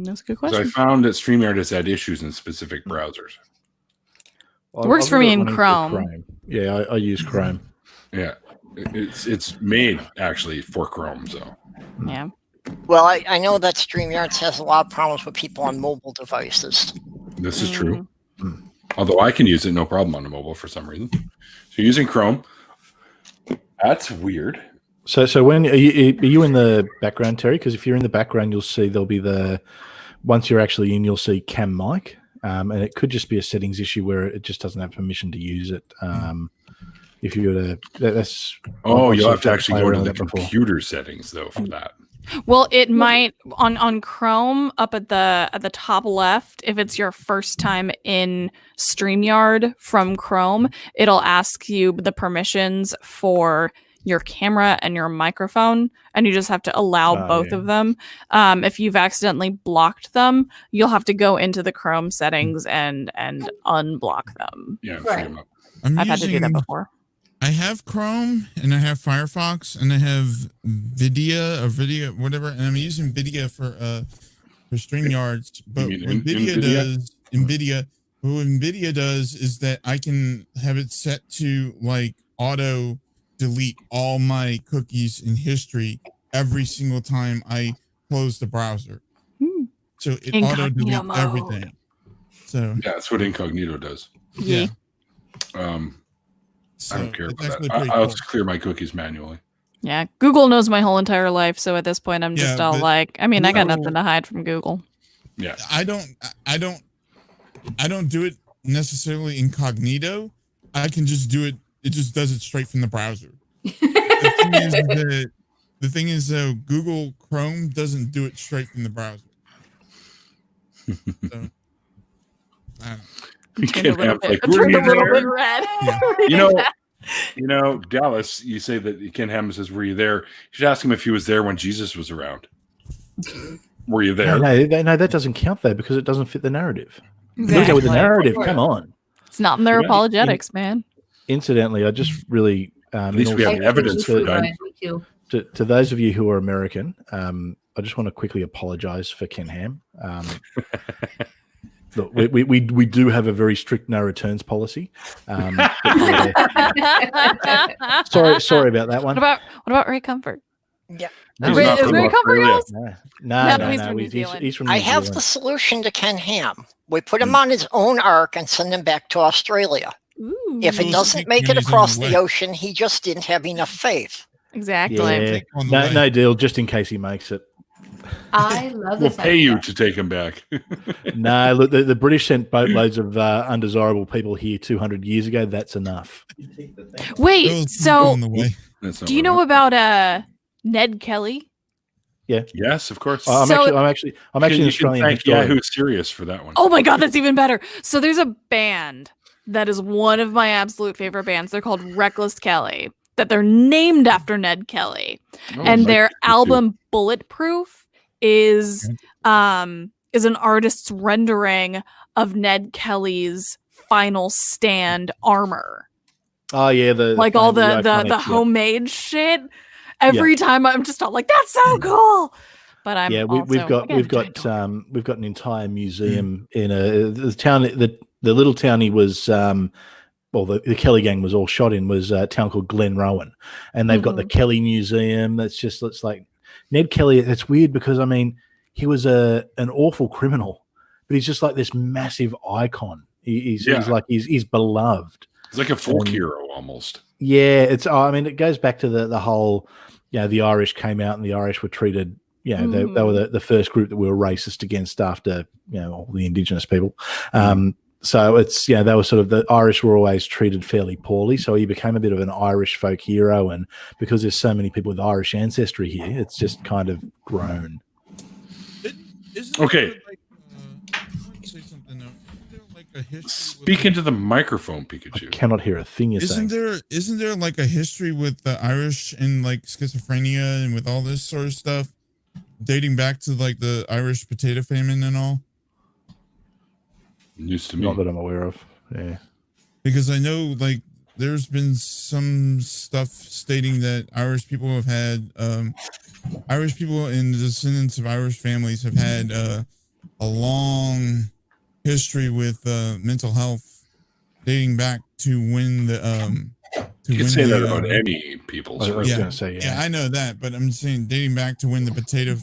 That's a good 'Cause I question. found that StreamYard has had issues in specific browsers. It works for me in Chrome. Yeah, I use Chrome. Yeah, it's made actually for Chrome. So Yeah. Well, I know that StreamYards has a lot of problems with people on mobile devices. this is true. Although I can use it no problem on a mobile for some reason. So using Chrome, that's weird. So when are you in the background, Terry? Because if you're in the background, you'll see there'll be once you're actually in, you'll see Cam Mic, and it could just be a settings issue where it just doesn't have permission to use it. If you were to, that's You'll have to actually go to around the that before. computer settings though for that. Well, it might on Chrome up at the top left. If it's your first time in StreamYard from Chrome, it'll ask you the permissions for your camera and your microphone, and you just have to allow both of them. If you've accidentally blocked them, you'll have to go into the Chrome settings and unblock them. Yeah, Right. I've had to do that before. I have Chrome and I have Firefox and I have Vidia, whatever, and I'm using Vidia for StreamYards. But You what mean NVIDIA does is that I can have it set to like auto delete all my cookies in history every single time I close the browser. So it auto Incognito deletes mode. everything. So Yeah, that's what Incognito does. yeah. I don't care it's about actually that. pretty I'll cool. just clear my cookies manually. Yeah, Google knows my whole entire life, so at this point, I'm just Yeah, all but like, I mean, I got no- nothing to hide from Google. Yeah. I don't do it necessarily incognito. I can just do it. It just does it straight from the browser. The thing is though, Google Chrome doesn't do it straight from the browser. So, I don't know. You Turned a can't little have bit, like, it were turned you a little there? bit red. Yeah. Reading that. You know, Dallas, you say that Ken Ham says, were you there? You should ask him if he was there when Jesus was around. Were you there? No, that doesn't count though because it doesn't fit the narrative. You gotta go with the Exactly. narrative. Come on. It's not in their Yeah. apologetics, man. Incidentally, I just really At least we have evidence for Me that. too. to those of you who are American, I just want to quickly apologize for Ken Ham. Look, we do have a very strict no returns policy. Sorry about that one. What about Ray Comfort? Yeah. He's Ray, not is from Ray Comfort Australia. yours? No, he's from New Zealand. He's from New I have Zealand. the solution to Ken Ham. We put him on his own ark and send him back to Australia. Ooh, If it Those doesn't make it securities on across the the way. ocean, he just didn't have enough faith. exactly. Yeah, On the way. no deal, just in case he makes it. I love We'll this. pay you to take him back. No, look, the British sent boatloads of undesirable people here 200 years ago. That's enough. Wait, Those so on the way. That's not do you what know I about Ned Kelly? want. Yes, of course. I'm So- actually an You can Australian thank historian. Yahoo Serious for that one. Oh my god, that's even better. So there's a band that is one of my absolute favorite bands. They're called Reckless Kelly. That they're named after Ned Kelly. Oh, And Mike their did too. album Bulletproof is an artist's rendering of Ned Kelly's final stand armor. Oh yeah, Like all the iconic, yeah. homemade shit. Every time I'm just all like, that's so cool. But I'm Yeah, also, we've got an entire museum in the town. The little town he was. The Kelly gang was all shot in was a town called Glenrowan, and they've got the Kelly Museum. It's like Ned Kelly. It's weird because I mean he was an awful criminal, but he's just like this massive icon. He's beloved. It's like a folk hero almost. Yeah, it goes back to the whole, the Irish came out and the Irish were treated, they were the first group that were racist against after, all the Indigenous people. So it's they were sort of the Irish were always treated fairly poorly. So he became a bit of an Irish folk hero, and because there's so many people with Irish ancestry here, it's just kind of grown. Okay. There, like, I want to say something though. Isn't there like a history? Speak into the microphone, Pikachu. I cannot hear a thing you're saying. Isn't there like a history with the Irish and like schizophrenia and with all this sort of stuff, dating back to like the Irish potato famine and all? News to me. Not that I'm aware of. Yeah. Because I know like there's been some stuff stating that Irish people have had Irish people and the descendants of Irish families have had a long history with mental health dating back to when the you can say that about any people. I was going to say yeah, I know that, but I'm saying dating back to when the potato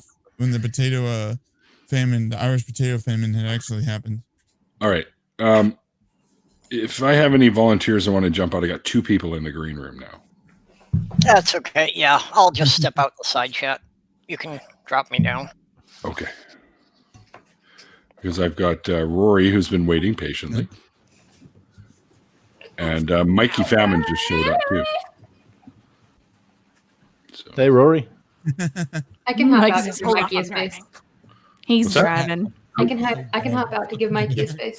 famine, the Irish potato famine had actually happened. All right. If I have any volunteers that want to jump out, I got 2 people in the green room now. That's okay. Yeah, I'll just step out the side chat. You can drop me down. Okay. Because I've got Rory, who's been waiting patiently. And Mikey Famine just showed up, too. So. Hey, Rory. I can hop out Mike's to just give holding Mikey off a on space. driving. He's What's that? driving. I can hop out to give Mikey a space.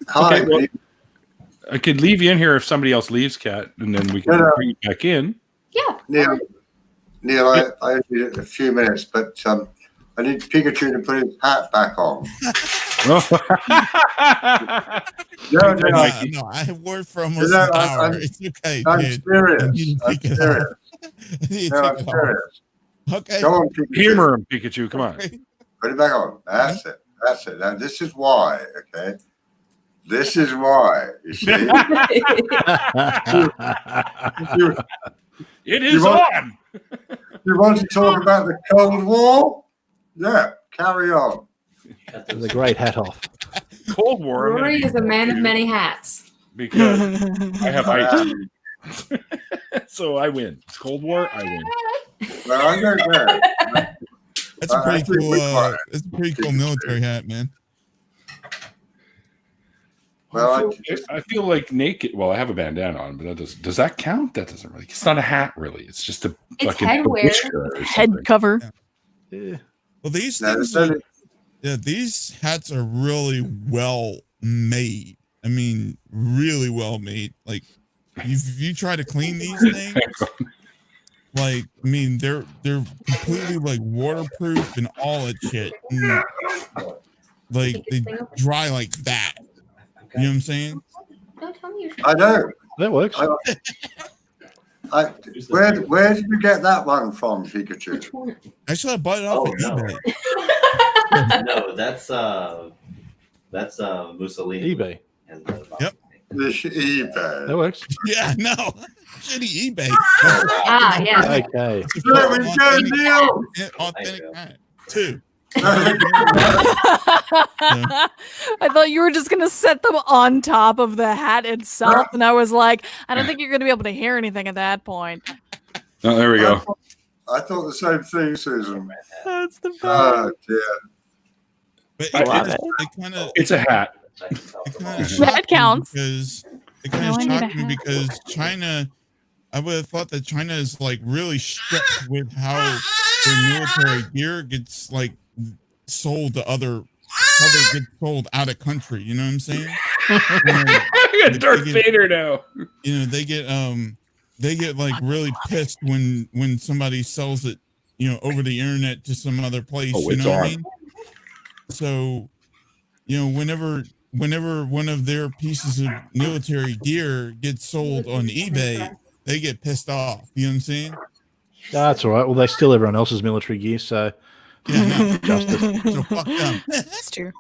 Hi. Okay, well, I could leave you in here if somebody else leaves, Kat, and then we can bring you back in. Yeah. Neil, I need a few minutes, but I need Pikachu to put his hat back on. No, I have worked for almost an hour. It's okay. I'm dude. serious. You I'm take it serious. off. You No, I'm take it off. serious. Okay. Go on, Pikachu. Humor him, Pikachu. Come on. Put it back on. That's it. That's it. Now, this is why, okay? This is why, you see? It is on. You want to talk about the Cold War? Yeah, carry on. The great hat off. Cold War. I'm gonna Rory be is a man of many hats. because I have ice. So I win. It's Cold War, I win. Well, I don't know. That's a I pretty think cool. we're That's a pretty cool military hat, man. Well, I feel like naked. Well, I have a bandana on, but that does that count? That doesn't really. It's not a hat, really. It's just a It's fucking headwear. whisker or Head something. cover. Yeah. Well, these now, things are, these hats are really well made. I mean, really well made. Like, if you try to clean these things, like, I mean, they're completely like waterproof and all that shit. And, like, they dry like that. You know what I'm saying? Don't tell me you're I know. That works. Where did you get that one from, Pikachu? Which one? Actually, I bought it off of eBay. No, that's Mussolini. eBay. And Yep. This eBay. That works. Yeah, no. Shitty eBay. Ah, yeah. Okay. There we go, Neil. Authentic hat, too. I thought you were just gonna set them on top of the hat itself, and I was like, I don't think you're gonna be able to hear anything at that point. Oh, there we go. I thought the same thing, Susan. That's the best. Oh, dear. But I love it kind of It's a hat. That counts. Because it kind No, of I need a shocked me hat. because China, I would have thought that China is like really strict with how their military gear gets like sold to other, how they get sold out of country. You know what I'm saying? I got Darth Vader now. You know, they get like really pissed when somebody sells it, you know, over the internet to some other place. Oh, You it's know what I on. mean? So, you know, whenever one of their pieces of military gear gets sold on eBay, they get pissed off. You know what I'm saying? That's all right. Well, they steal everyone else's military gear, so Yeah, no. justice. So fuck them. That's true.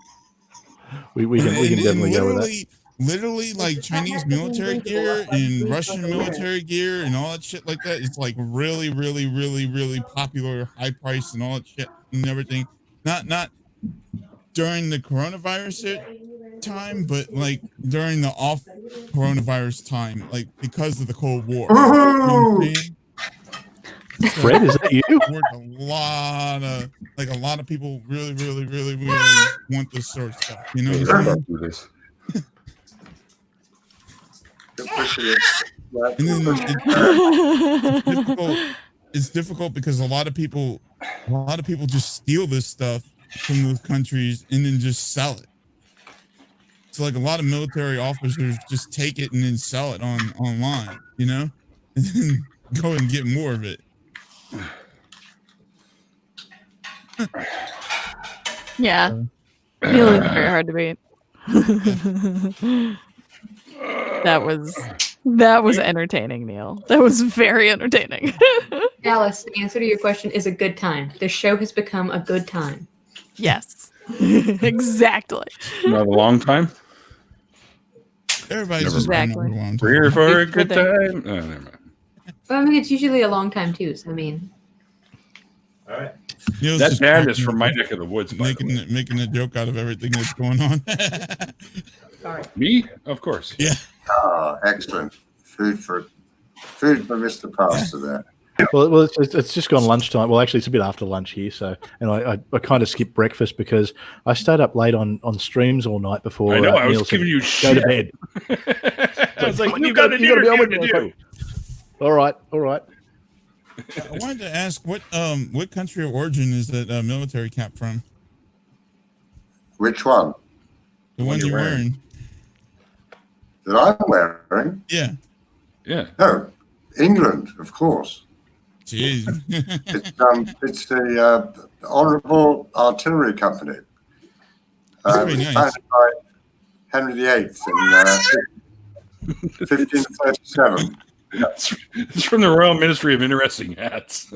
We can definitely go with that. Literally, like Chinese military gear and Russian military gear and all that shit like that. It's like really, really, really, really popular, high price and all that shit and everything. Not during the coronavirus time, but like during the off coronavirus time, like because of the Cold War. You know what I'm saying? Fred, is that you? A lot of people really want this sort of stuff. You know what I'm saying? And then it's difficult because a lot of people just steal this stuff from those countries and then just sell it. So like a lot of military officers just take it and then sell it online, you know, and then go and get more of it. Yeah. Neil is very hard to beat. That was entertaining, Neil. That was very entertaining. Alice, the answer to your question is a good time. This show has become a good time. Yes. Exactly. Not a long time. Everybody's Exactly. We're here for a good time. Oh, never mind. Well, I mean, it's usually a long time too. So I mean, All right. Neil's That just band is from my neck of the woods. By the way. making a joke out of everything that's going on. sorry. Me? Of course. Yeah. Ah, excellent. Food for Mr. Pastor there. Well, it's just gone lunchtime. Well, actually, it's a bit after lunch here. So, and I kind of skipped breakfast because I stayed up late on streams all night before. I know. I Neil was said, giving you go shit. to bed. I was like, you you got to be on with to me. do. All right. I wanted to ask what country of origin is that military cap from? Which one? The one you're wearing. That I'm wearing? Yeah. Yeah. No, England, of course. Jeez. It's the Honourable Artillery Company. Very It was nice. founded by Henry VIII in 1537. It's from the Royal Ministry of Interesting Hats.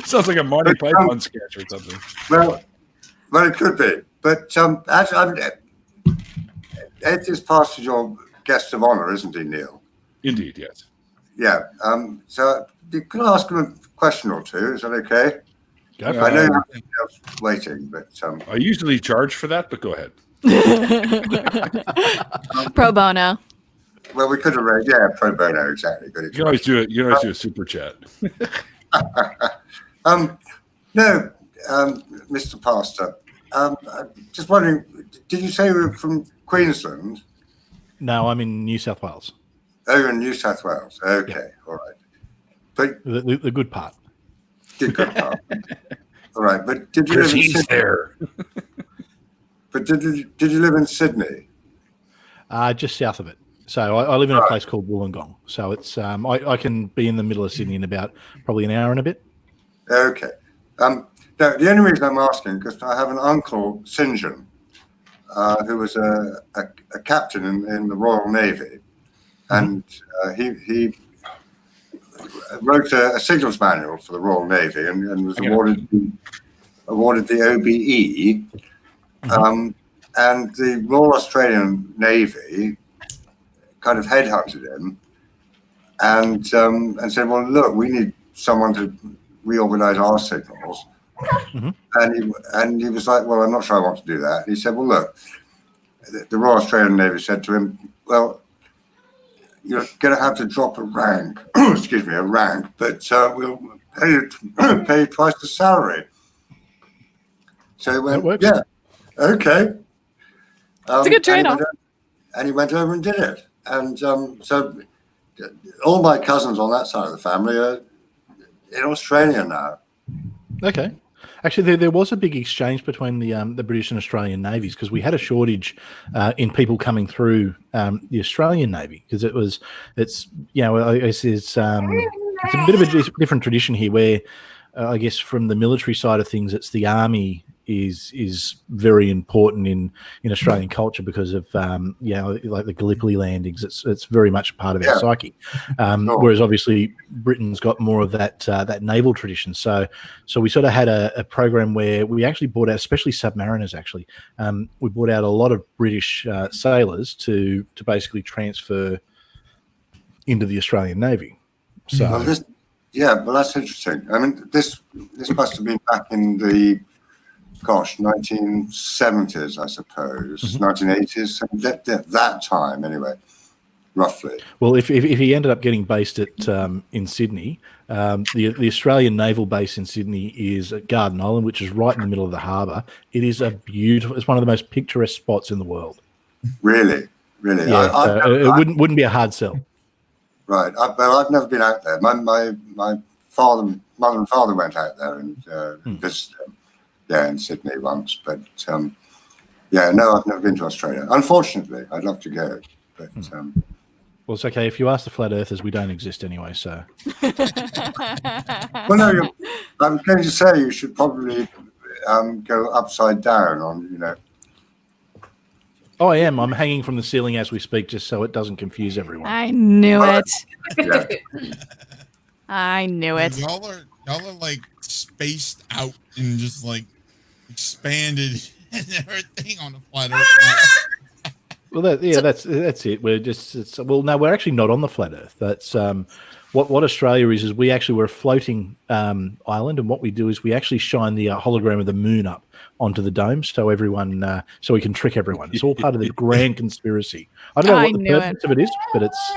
Sounds like a Monty Python sketch or something. Well, it could be. But Atheist Pastor is your guest of honour, isn't he, Neil? Indeed, yes. Yeah. So you can ask him a question or two. Is that okay? Go for I know it. you have somebody else waiting, but I usually charge for that, but go ahead. Pro bono. well, we could arrange. Yeah, pro bono, exactly. Good. You can always do it. You can always do a super chat. No, Mr. Pastor. Just wondering, did you say you were from Queensland? No, I'm in New South Wales. Oh, you're in New South Wales. Okay, all right. But The good part. the good part. All right, but did you Because live in he's Sydney? there. But did you live in Sydney? Just south of it. So I live in a place called Wollongong. So it's I can be in the middle of Sydney in about probably an hour and a bit. Okay. No, the only reason I'm asking because I have an uncle, St. John, who was a captain in the Royal Navy, and he wrote a signals manual for the Royal Navy and was awarded the OBE. And the Royal Australian Navy kind of headhunted him and said, "Well, look, we need someone to reorganize our signals." And he was like, "Well, I'm not sure I want to do that." And he said, "Well, look," the Royal Australian Navy said to him, "Well, you're going to have to drop a rank, excuse me, a rank, but we'll pay you twice the salary." So he went, "Yeah, okay." It's a good trade-off. And he went over and did it. And so all my cousins on that side of the family are in Australia now. Okay. Actually, there was a big exchange between the British and Australian navies because we had a shortage in people coming through the Australian Navy because it's a bit of a different tradition here where I guess from the military side of things, it's the army is very important in Australian culture because of like the Gallipoli landings. It's very much a part of our psyche. Whereas obviously Britain's got more of that naval tradition. So we sort of had a program where we actually brought out, especially submariners. Actually, we brought out a lot of British sailors to basically transfer into the Australian Navy. So well, that's interesting. I mean, this must have been back in the 1970s, I suppose, 1980s, that time anyway. roughly. Well, if he ended up getting based at in Sydney, the Australian naval base in Sydney is at Garden Island, which is right in the middle of the harbour. It is a beautiful. It's one of the most picturesque spots in the world. Really. Yeah, it wouldn't be a hard sell. Right, but I've never been out there. My mother and father went out there and visited them. Yeah, in Sydney once, but yeah, no, I've never been to Australia. Unfortunately, I'd love to go, but well, it's okay. If you ask the flat earthers, we don't exist anyway. So, well, no, I'm going to say you should probably go upside down on, you know. Oh, I am. I'm hanging from the ceiling as we speak, just so it doesn't confuse everyone. I knew it. Yeah. I knew it. Y'all are like spaced out and just like expanded and everything on the flat Earth. Well, that's it. We're just no, we're actually not on the flat Earth. That's what Australia is we actually we're a floating island, and what we do is we actually shine the hologram of the moon up onto the dome, so everyone, so we can trick everyone. It's all part of the grand conspiracy. I don't know what the purpose of it is, but it's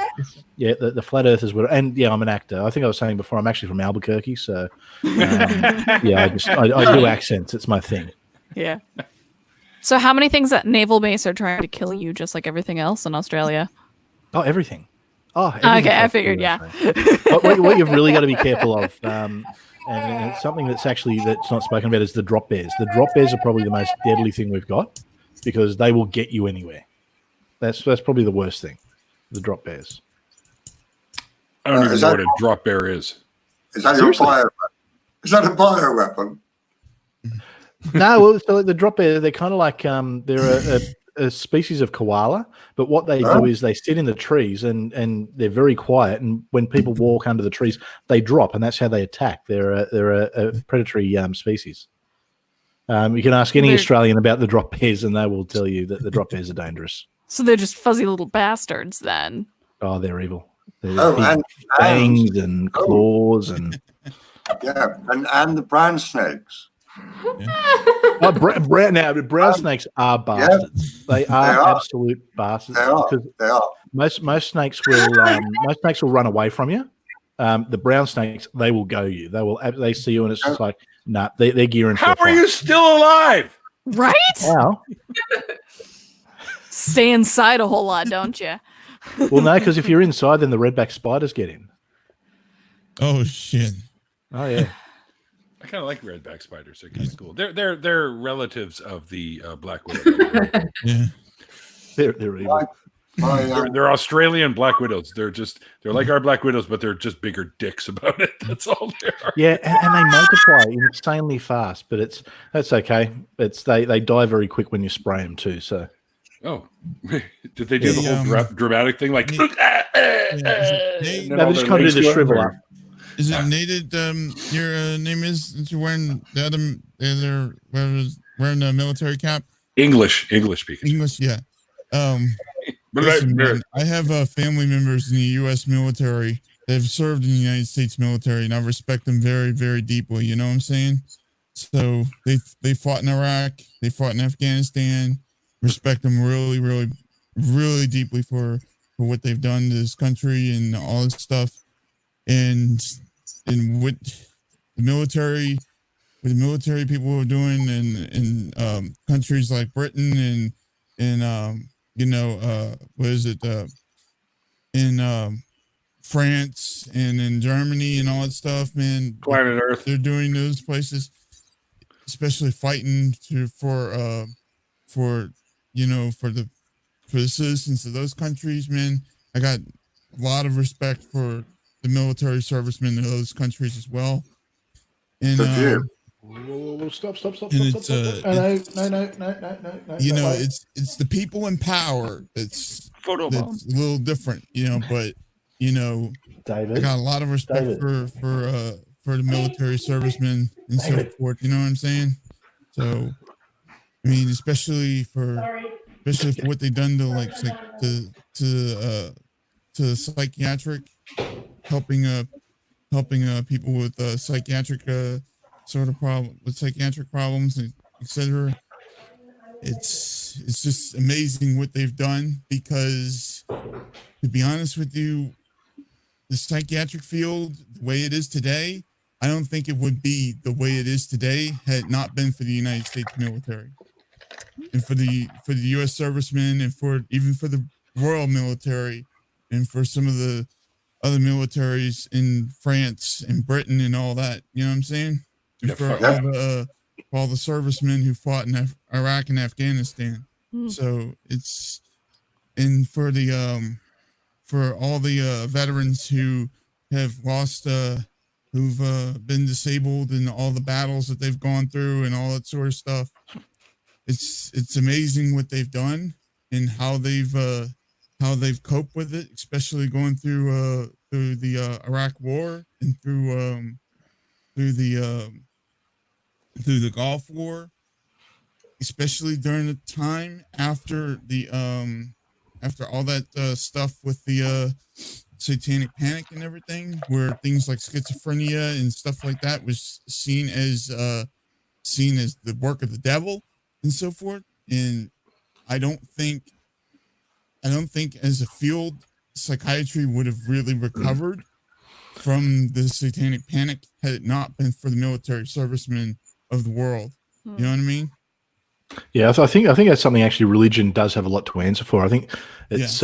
the flat earthers were, and yeah, I'm an actor. I think I was saying before, I'm actually from Albuquerque, so yeah, I do accents. It's my thing. Yeah. So how many things at naval base are trying to kill you, just like everything else in Australia? Oh, everything. Okay, I figured, yeah. What you've really got to be careful of, and it's something that's not spoken about, is the drop bears. The drop bears are probably the most deadly thing we've got, because they will get you anywhere. That's probably the worst thing, the drop bears. I don't even know what a drop bear is. Is that your Is that a bioweapon? No, well, so the drop bear, they're kind of like they're a species of koala, but what they do is they sit in the trees and they're very quiet, and when people walk under the trees, they drop, and that's how they attack. They're a predatory species. You can ask any Australian about the drop bears, and they will tell you that the drop bears are dangerous. So they're just fuzzy little bastards, then. Oh, they're evil. They're big fangs and claws and yeah, and the brown snakes. Brown snakes are bastards. Yeah, they are absolute bastards. They are. Most snakes will run away from you. The brown snakes, they will go you. They see you and it's just like, nah, they're gearing for a fight. How are you still alive? Right? How? Stay inside a whole lot, don't you? Well, no, because if you're inside, then the redback spiders get in. Oh shit! Oh yeah. I kind of like redback spiders. They're kind of cool. They're relatives of the black widow. Yeah, they're evil. They're Australian black widows. They're like our black widows, but they're just bigger dicks about it. That's all they are. Yeah, and they multiply insanely fast, but that's okay. They die very quick when you spray them too. So. Oh, did they do the whole dramatic thing? Like, no, they just come to the shrivel up. Is it Nate? Your name is, since you're wearing wearing the military cap. English speaking. English, yeah. Listen, man, I have family members in the U.S. military that have served in the United States military, and I respect them very, very deeply. You know what I'm saying? So they fought in Iraq, they fought in Afghanistan. Respect them really, really, really deeply for what they've done to this country and all this stuff. And what the military people are doing in countries like Britain and what is it, in France and in Germany and all that stuff, man. Planet Earth. They're doing those places, especially fighting for the citizens of those countries, man. I got a lot of respect for the military servicemen in those countries as well. And stop. No. It's the people in power that's a little different, but David, I got a lot of respect for the military servicemen and so forth, you know what I'm saying? So I mean, especially for what they've done to psychiatric, helping people with psychiatric psychiatric problems, etc. It's just amazing what they've done, because to be honest with you, the psychiatric field, the way it is today, I don't think it would be the way it is today had it not been for the United States military, and for the U.S. servicemen, and even for the Royal Military, and for some of the other militaries in France and Britain and all that. You know what I'm saying? And for all the servicemen who fought in Iraq and Afghanistan. So it's, and for all the veterans who have lost, who've been disabled in all the battles that they've gone through and all that sort of stuff. It's amazing what they've done and how they've coped with it, especially going through the Iraq War and through the Gulf War, especially during the time after all that stuff with the satanic panic and everything, where things like schizophrenia and stuff like that was seen as the work of the devil and so forth. And I don't think as a field, psychiatry would have really recovered from the satanic panic had it not been for the military servicemen of the world. You know what I mean? Yeah, I think that's something actually religion does have a lot to answer for. I think it's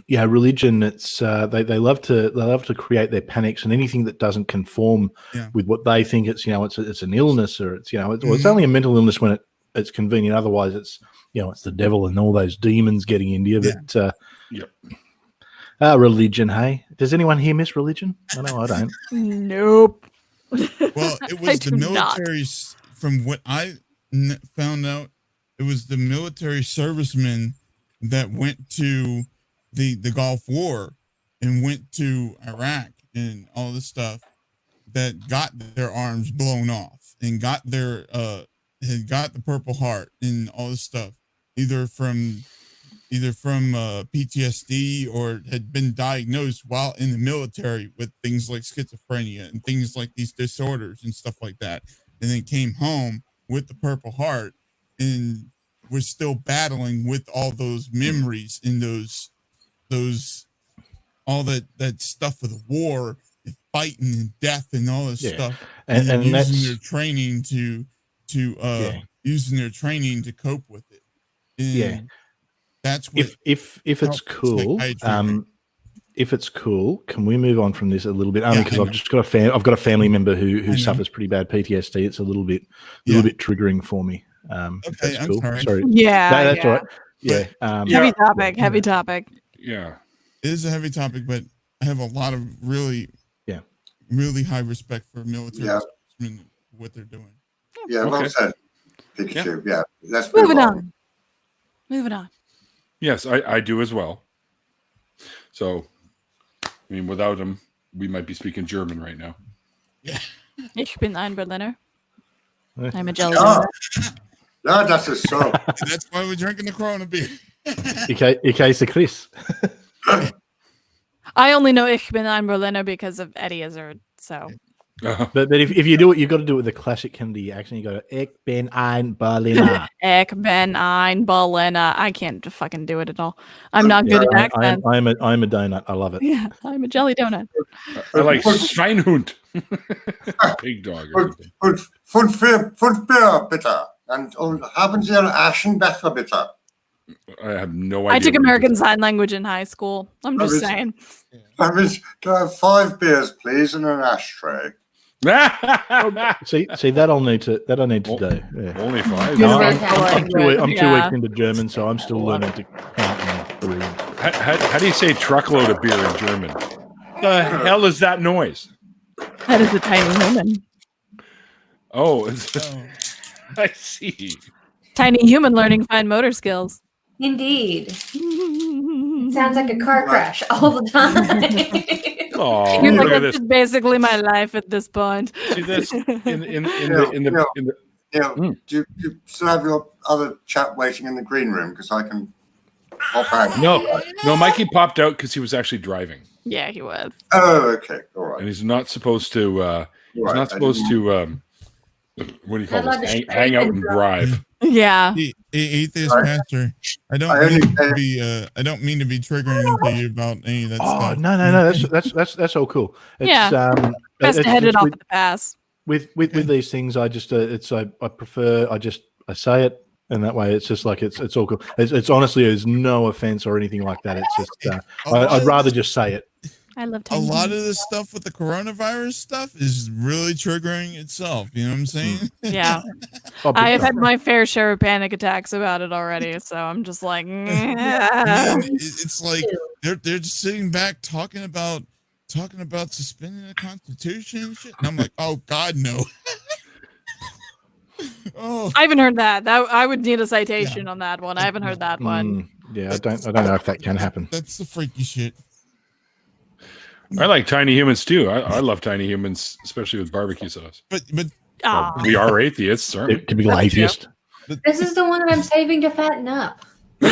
religion. It's they love to create their panics, and anything that doesn't conform with what they think it's it's an illness, or it's it's only a mental illness when it's convenient. Otherwise, it's it's the devil and all those demons getting into you. But religion. Hey, does anyone here miss religion? I know I don't. Nope. Well, it was the military's. From what I found out, it was the military servicemen that went to the Gulf War and went to Iraq and all this stuff that got their arms blown off and got their had got the Purple Heart and all this stuff, either from PTSD or had been diagnosed while in the military with things like schizophrenia and things like these disorders and stuff like that, and then came home with the Purple Heart and we're still battling with all those memories and those all that stuff of the war and fighting and death and all this stuff, and using their training to using their training to cope with it. And that's what if it's cool. If it's cool, can we move on from this a little bit? Only because I've got a family member who suffers pretty bad PTSD. It's a little bit triggering for me. If that's cool. Sorry. Yeah, that's all right. Yeah. Heavy topic. Yeah. It is a heavy topic, but I have a lot of really high respect for military and what they're doing. Yeah, well said, Pikachu. Yeah, let's Moving on. Yes, I do as well. So, I mean, without him, we might be speaking German right now. Yeah. Ich bin ein Berliner. I'm a jelly. No, that's so. That's why we're drinking the Corona beer. Ich heiße Chris. I only know Ich bin ein Berliner because of Eddie Izzard. So. But if you do it, you've got to do it with the classic Kennedy accent. You go, Ich bin ein Berliner. Ich bin ein Berliner. I can't fucking do it at all. I'm not good at accents. I'm a donut. I love it. Yeah, I'm a jelly donut. I like Schweinhund. Pig dog. Fünf Bier, bitte. Und haben Sie einen Aschenbecher, bitte? I have no idea. I took American Sign Language in high school. I'm just saying. That means, can I have 5 beers, please, and an ashtray? see that I'll need to do. Yeah. Only 5. No, I'm 2 weeks into German, so I'm still learning to count and breathe. How do you say truckload of beer in German? The hell is that noise? That is a tiny human. Oh, I see. Tiny human learning fine motor skills. Indeed. It sounds like a car crash all the time. Oh, you're look like, at that's this. basically my life at this point. See this in the Do you still have your other chap waiting in the green room? Because I can hop out. No, Mikey popped out because he was actually driving. Yeah, he was. Oh, okay, all right. And he's not supposed to. What do you call this? Hang out and drive. Yeah. Atheist pastor. I don't mean to be triggering to you about any of that Oh stuff. no, that's all cool. It's, Yeah. Best to head it off at the pass. With these things, I just I prefer I say it, and that way it's just like it's all cool. It's honestly there's no offense or anything like that. It's just I'd rather just say it. I love a lot of this stuff with the coronavirus stuff is really triggering itself. You know what I'm saying? Yeah. I have had my fair share of panic attacks about it already, so I'm just like, it's like they're just sitting back talking about suspending the Constitution and shit, and I'm like, oh God, no. Oh, I haven't heard that. I would need a citation on that one. I haven't heard that one. Yeah, I don't know if that can happen. That's the freaky shit. I like tiny humans too. I love tiny humans, especially with barbecue sauce. But we are atheists, aren't we? Typical atheist. This is the one that I'm saving to fatten up. I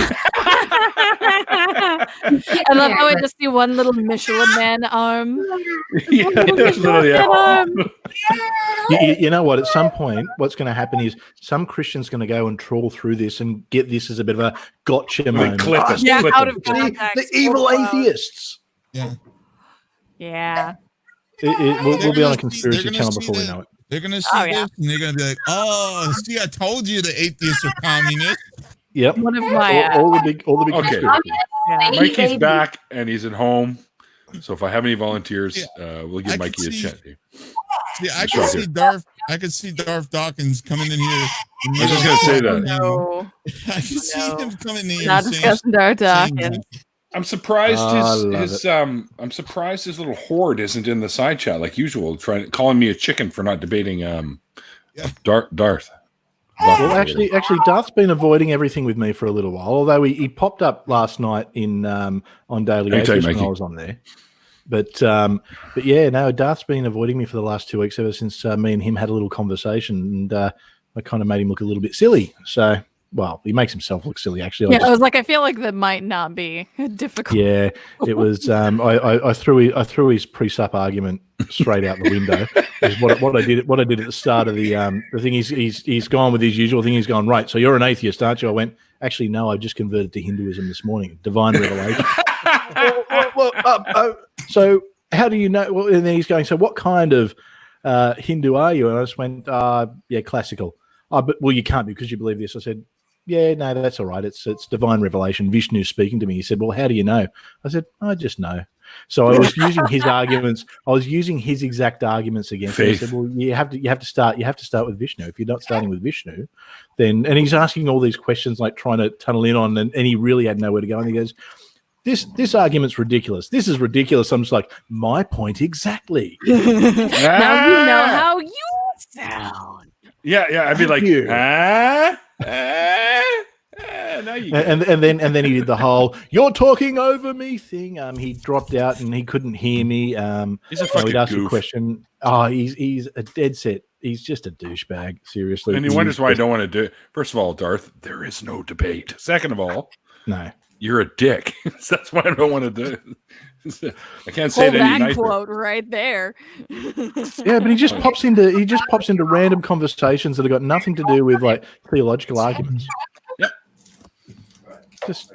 love how I just see one little Michelin Man arm. Yeah, there's literally You know what? At some point, what's going to happen is some Christian's going to go and trawl through this and get this as a bit of a gotcha moment. Out of See, context. the evil atheists. Yeah. Yeah. We'll be on a conspiracy channel before we know it. They're gonna see this and they're gonna be like, "Oh, see, I told you the atheists are communists." Yep. One of my all the big Okay. conspiracies. Mikey's back and he's at home. So if I have any volunteers, we'll give Mikey a chat. See, I can see Darth. I could see Darth Dawkins coming in here. I was just gonna say that. No. I can see him coming in here. Not discussing Darth Dawkins. I'm surprised I'm surprised his little horde isn't in the side chat like usual, calling me a chicken for not debating Darth. Well, actually, Darth's been avoiding everything with me for a little while. Although he popped up last night on Daily Atheist when I was on there. But yeah, no, Darth's been avoiding me for the last 2 weeks ever since me and him had a little conversation, and I kind of made him look a little bit silly. So. Well, he makes himself look silly, actually. I was like, I feel like that might not be difficult. Yeah, it was. I threw his pre-sup argument straight out the window. What I did at the start of the thing. He's gone with his usual thing. He's gone, right. So you're an atheist, aren't you? I went, actually, no. I just converted to Hinduism this morning. Divine revelation. So how do you know? Well, and then he's going, so what kind of Hindu are you? And I just went, yeah, classical. But you can't be because you believe this. I said, yeah, no, that's all right. It's divine revelation. Vishnu speaking to me. He said, well, how do you know? I said, I just know. So I was using his arguments. I was using his exact arguments against him. I said, well, you have to start with Vishnu. If you're not starting with Vishnu, then, and he's asking all these questions, like trying to tunnel in on, and he really had nowhere to go. And he goes, this argument's ridiculous. This is ridiculous. I'm just like, my point exactly. Now you know how you sound. Yeah. I'd be like, and then he did the whole "you're talking over me" thing. He dropped out and he couldn't hear me. He's a fucking he'd asked goof. a question. Oh, he's a dead set. He's just a douchebag. Seriously. And he wonders why I don't want to do it. First of all, Darth, there is no debate. Second of all, no, you're a dick. That's why I don't want to do it. I can't say Hold it any that nicer. quote right there. Yeah, but he just pops into random conversations that have got nothing to do with like theological arguments. Yep. Just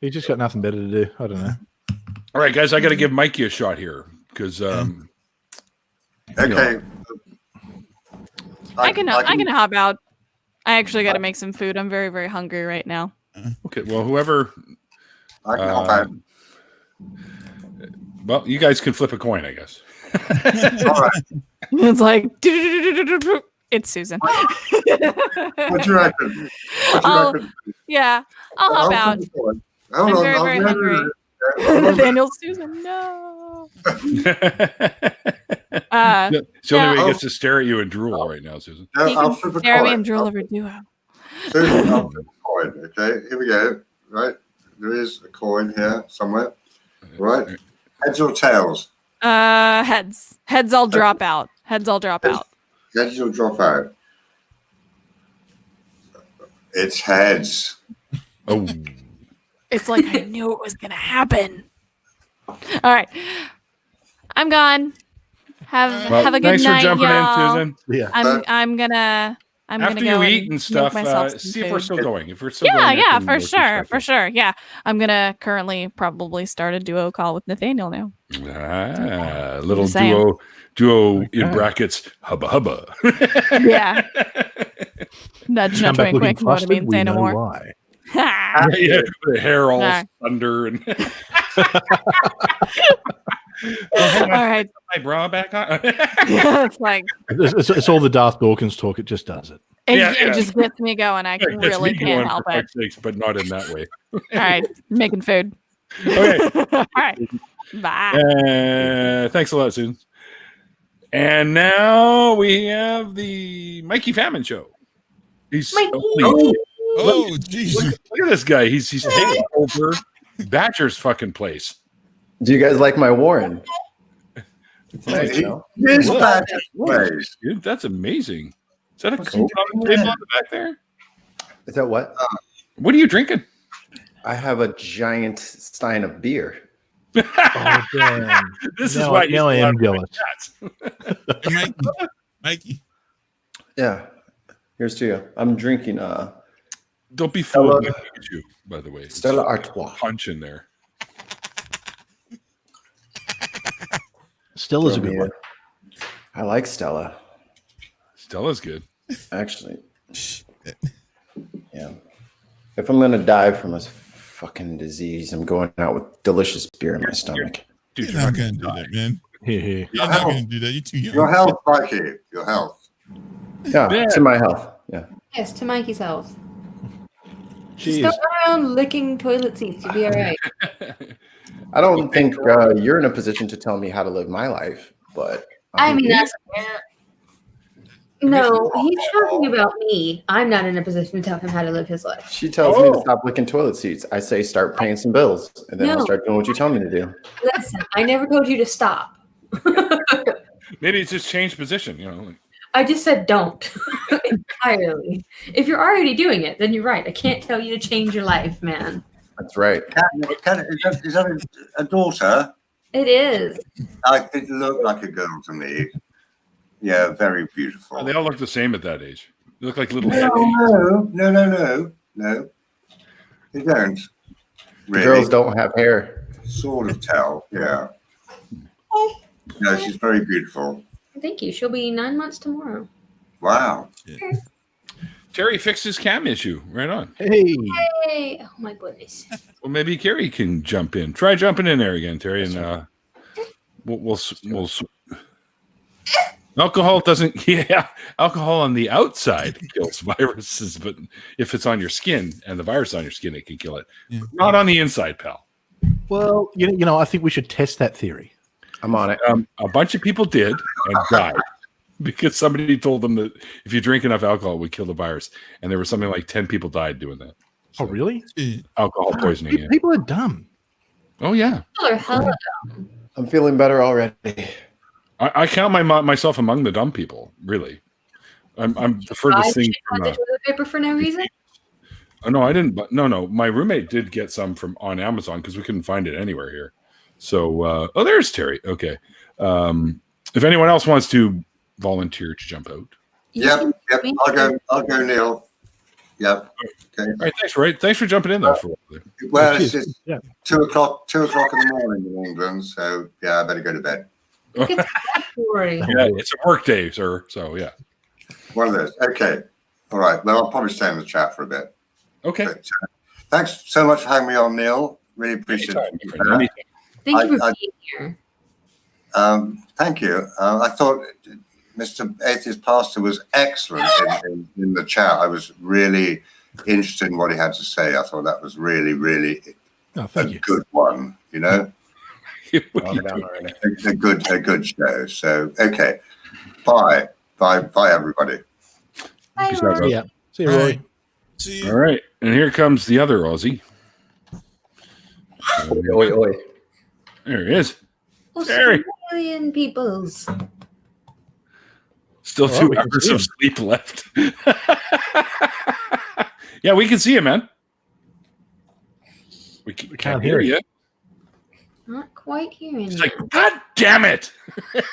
he just got nothing better to do. I don't know. All right, guys, I got to give Mikey a shot here because. Okay. I can hop out. I actually got to make some food. I'm very, very hungry right now. Okay, well, whoever. I can hop out. Well, you guys can flip a coin, I guess. All right. It's like it's Susan. What do you reckon? Yeah, I'll hop out. I'm very, very hungry. Nathaniel, Susan, no. It's the only way he gets to stare at you and drool right now, Susan. He can stare at me and drool over duo. Susan, I'll flip a coin. Okay, here we go. Right, there is a coin here somewhere. Right, heads or tails? Heads. Heads. I'll drop out. Heads. I'll drop out. Heads will drop out. It's heads. Oh. It's like I knew it was gonna happen. All right, I'm gone. Have a good thanks night, for jumping y'all. in, Susan. Yeah. I'm I'm After gonna go you and eat and make stuff, myself some see if we're food. still going. If we're still Yeah, going, yeah, for sure, for sure. Yeah, I'm gonna currently probably start a duo call with Nathaniel now. Little Just saying. duo in brackets, hubba hubba. Yeah. Nudge, Come nudge, back wink, looking wink. Know what I flustered. mean? We Say no know more. why. Yeah, the hair all Nah. thunder and. All right. My bra back on. Yeah, it's like It's all the Darth Dawkins talk. It just does it. it just gets me going. I It gets really me can't going, help for it. fuck's sakes, but not in that way. All right, making food. Okay. All right. Bye. Thanks a lot, Susan. And now we have the Mikey Famine Show. He's Oh, Jesus. Look at this guy. He's taking over Badger's fucking place. Do you guys like my Warren? It's nice, He- no? Here's What? Badger's What? place. Dude, that's amazing. Is that a What's Coke he on the doing table there? on the back there? Is that what? What are you drinking? I have a giant stein of beer. Oh, damn. This is Now- why now I am jealous. Mikey. Mikey. Yeah. Here's to you. I'm drinking Don't be fooled by Stella- Pikachu, by the way. It's Stella Artois. punch in there. Stella's a good one. I like Stella, Stella's good. actually. Yeah. If I'm gonna die from this fucking disease, I'm going out with delicious beer in my stomach. Dude, You're not going to do that, man. Here. You're not going to do that. You're too young. Your health, Mikey. Your health. Yeah, to my health. Yeah. Yes, to Mikey's health. Jeez. Just go around licking toilet seats. You'll be all right. I don't think you're in a position to tell me how to live my life, but I mean, that's fair. No, he's talking about me. I'm not in a position to tell him how to live his life. she tells me to stop licking toilet seats. I say start paying some bills, and then I'll No. start doing what you tell me to do. Listen, I never told you to stop. Maybe it's just changed position, you know. Like, I just said don't entirely. If you're already doing it, then you're right. I can't tell you to change your life, man. That's right. Is that a daughter? It is. It looked like a girl to me. Yeah, very beautiful. they all look the same at that age. They look like little. No. They don't. Really. Girls don't have hair. Sort of tell, yeah. No, she's very beautiful. Thank you. She'll be 9 months tomorrow. Wow. Terry fixed his cam issue. Right on. Hey. Hey, oh my goodness. Well, maybe Carrie can jump in. Try jumping in there again, Terry, and we'll alcohol doesn't. Yeah, alcohol on the outside kills viruses, but if it's on your skin and the virus is on your skin, it can kill it. Yeah. Not on the inside, pal. Well, you know, I think we should test that theory. I'm on it. A bunch of people did and died because somebody told them that if you drink enough alcohol, it would kill the virus, and there was something like 10 people died doing that. Oh, really? Alcohol poisoning. Yeah. People are dumb. Oh yeah. People are hella dumb. I'm feeling better already. I count myself among the dumb people. Really, I'm the furthest thing shit on from. the toilet paper for no reason. Oh no, I didn't. But no, my roommate did get some from on Amazon because we couldn't find it anywhere here. So, there's Terry. Okay. If anyone else wants to volunteer to jump out. Yep. I'll go, Neil. Yep. Okay. All right, thanks, Ray. Thanks for jumping in though. Well, it's 2 o'clock in the morning in England, so yeah, I better go to bed. Story. Yeah, it's a work day, sir. So yeah. One of those. Okay. All right. Well, I'll probably stay in the chat for a bit. Okay. But, thanks so much for having me on, Neil. Really appreciate it. Thank you for being here. Thank you. I thought Mr. Atheist Pastor was excellent in the chat. I was really interested in what he had to say. I thought that was really, really a good one, you know? a good show. So, okay. Bye, everybody. Bye, Roy. See ya. See you, Roy. See you. All right, and here comes the other Aussie. Oi. There he is. Australian peoples. Still Well, 2 we can hours see of him. sleep left. Yeah, we can see you, man. We can't hear you. Not quite hearing It's you. like, God damn it!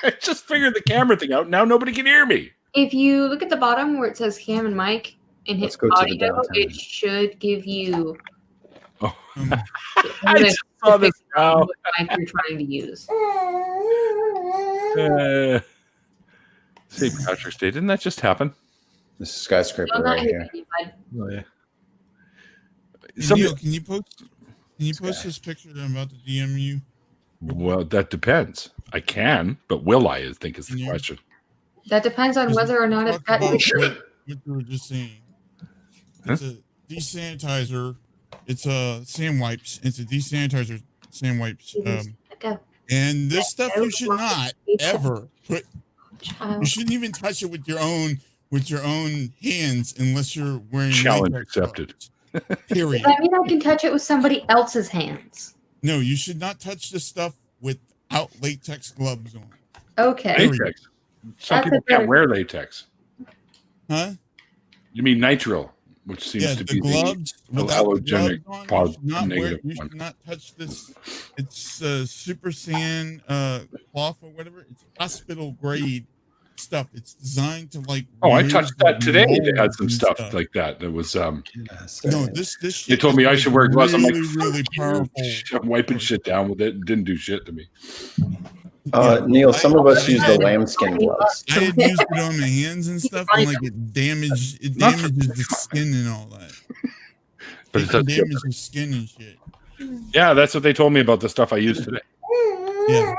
I just figured the camera thing out. Now nobody can hear me. If you look at the bottom where it says Cam and Mike and hit Let's go to the audio, downtown. it should give you. Oh. Um, I just saw this now. What mic you're trying to use. St. Patrick's Day. Didn't that just happen? This skyscraper No, not right here. hitting, bud. Oh, yeah. Neil, can you post this picture that I'm about to DM you? Well, that depends. I can, but will I think is the Yeah. question. That depends on whether or not Talk it's got about what you were just saying. It's a desanitizer. It's a sand wipes. It's a desanitizer sand wipes. Go. And this stuff you should not ever put. You shouldn't even touch it with your own hands unless you're wearing Challenge latex accepted. gloves. Period. Does that mean I can touch it with somebody else's hands? No, you should not touch this stuff without latex gloves on. Okay. Latex. Some That's people a better- can't wear latex. Huh? You mean nitrile, which seems Yeah, to the be gloves. the Without the allergenic gloves on, negative you one. should not touch this. It's super sand cloth or whatever. It's hospital grade stuff. It's designed to like. Oh, I remove touched the that today. They had molds some and stuff like that. That was No, this They shit told me is I should wear gloves. I'm like, really, really powerful. I'm wiping shit down with it. It didn't do shit to me. Neil, some of us I use the had- lambskin gloves. I had used it on my hands and stuff, and like it damages the skin and all that. But It it can does damage your skin and shit. Yeah, that's what they told me about the stuff I used today. Yeah.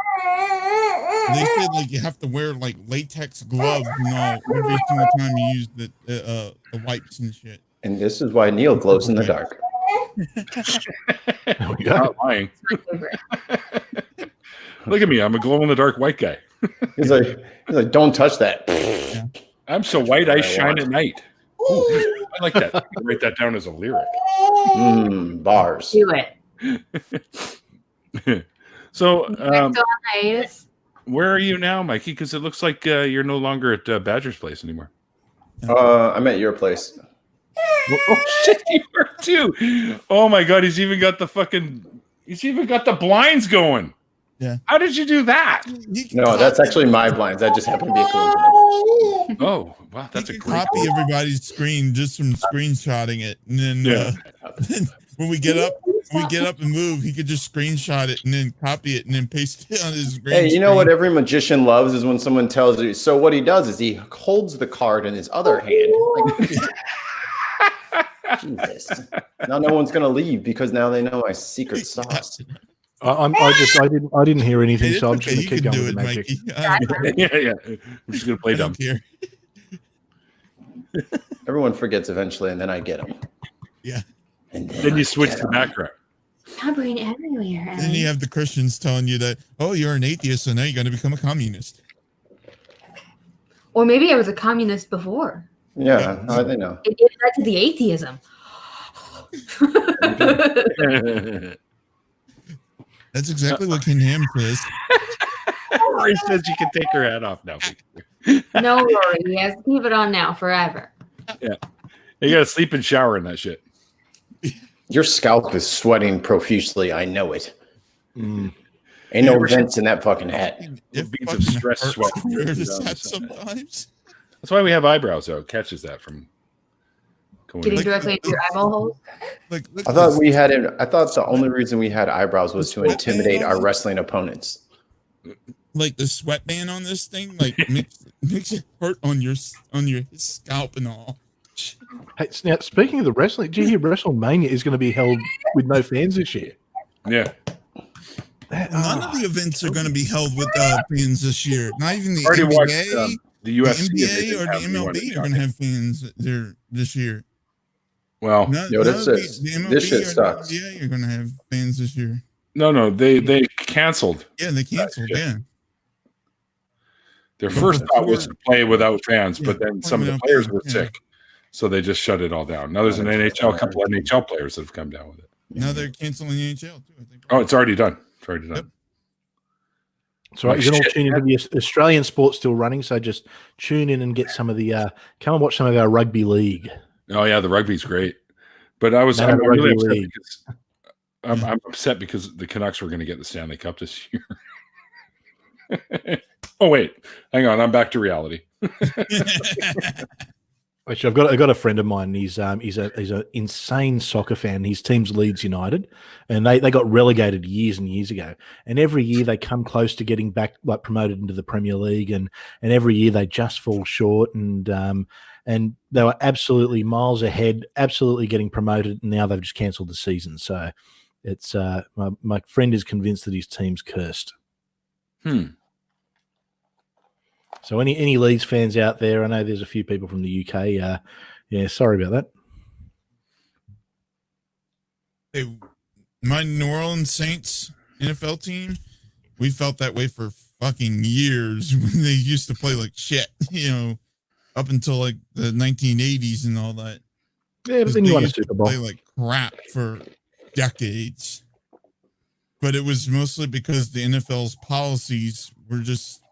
They said like you have to wear like latex gloves and all every single time you use the wipes and shit. And this is why Neil glows in the dark. There we I'm go. not lying. Look at me. I'm a glow in the dark white guy. He's like, don't touch that. I'm so white I shine at night. Ooh, I like that. Write that down as a lyric. Bars. Do it. So, Still on hiatus? where are you now, Mikey? Because it looks like you're no longer at Badger's place anymore. I'm at your place. Oh shit, you are too. Oh my god, he's even got the blinds going. Yeah. How did you do that? No, that's actually my blinds. That just happened to be a coincidence. Oh, wow, that's a You can great copy everybody's screen just from screenshotting it, and then then when we get up and move, he could just screenshot it and then copy it and then paste it on his screen. Hey, you know what every magician loves is when someone tells you. So what he does is he holds the card in his other hand. Like, Jesus. Now no one's gonna leave because now they know my secret sauce. I didn't hear anything, Hey, so I'm it's just okay, going to you keep can going do with it, the magic. Mikey. Yeah. I'm just gonna play I dumb. don't care. Everyone forgets eventually, and then I get them. Yeah. And Then I you switch get the 'em. background. Covering everywhere. Then you have the Christians telling you that, oh, you're an atheist, so now you're going to become a communist. Or maybe I was a communist before. Yeah, how do they know? It gets back to the atheism. That's exactly what Ken Ham says. Rory says you can take her hat off now. No, Rory, he has to keep it on now forever. Yeah. You gotta sleep and shower in that shit. Your scalp is sweating profusely. I know it. Mm. Ain't no vents in that fucking hat. It Beads of fucking stress hurts sweat. to wear this down the hat side. sometimes. That's why we have eyebrows, though. It catches that from going Getting in. directly into your eyeball holes. Like, look I at thought this. we had it. I thought the only reason we had eyebrows was to intimidate our wrestling opponents. Like the sweatband on this thing, like makes it hurt on your scalp and all. Hey, now, speaking of the wrestling, do you hear WrestleMania is going to be held with no fans this year? Yeah. None of the events are going to be held with fans this year. Not even the Already NBA, watched the UFC. the and they NBA didn't or the have anyone MLB in are going to have fans there this year. Well, Yo, None this of is- the MLB this shit or sucks. The NBA are going to have fans this year. no, they canceled. Yeah, they canceled. shit. Yeah, Their first thought was to play without fans, Yeah, but then play some of the without players fans, were yeah. sick, so they just shut it all down. Now there's an NHL, a couple of NHL players that have come down with it. now they're canceling the NHL too. I think. Oh, it's already done. It's already done. Yep. That's right. You can all Shit, tune into the Australian sports still running, so just tune in and get some of the come and watch some of our rugby league. Oh yeah, the rugby's great, but I'm Man, the really rugby upset league. because I'm upset because the Canucks were going to get the Stanley Cup this year. Oh wait, hang on, I'm back to reality. Actually, I've got a friend of mine. He's a insane soccer fan. His team's Leeds United, and they got relegated years and years ago. And every year they come close to getting back, like promoted into the Premier League, and every year they just fall short. And they were absolutely miles ahead, absolutely getting promoted, and now they've just cancelled the season. So it's my friend is convinced that his team's cursed. So any Leeds fans out there, I know there's a few people from the UK. Yeah, sorry about that. Hey, my New Orleans Saints NFL team, we felt that way for fucking years when they used to play like shit, up until like the 1980s and all that. Yeah, but then you won a Super Bowl. Play like crap for decades. But it was mostly because the NFL's policies were just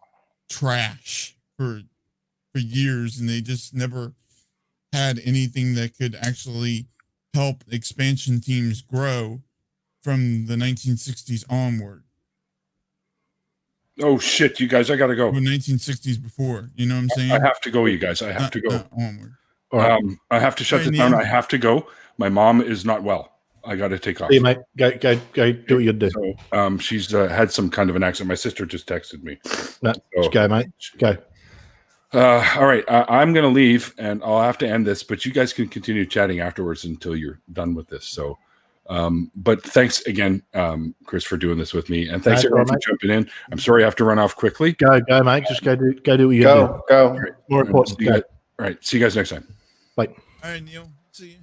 trash for years, and they just never had anything that could actually help expansion teams grow from the 1960s onward. Oh shit, you guys, I gotta go. The 1960s before, you know what I'm saying? I have to go, you guys. I have to go. Onward. I have to shut this down. I have to go. My mom is not well. I got to take off. Hey, mate, go do what you do. So, she's had some kind of an accident. My sister just texted me. No, just go, mate. Just go. All right, I'm going to leave, and I'll have to end this, but you guys can continue chatting afterwards until you're done with this. So, but thanks again, Chris, for doing this with me, and thanks everyone for jumping in. I'm sorry I have to run off quickly. Go, mate. Just go do what you do. Go. More important. All right, see you guys next time. Bye. All right, Neil. See you.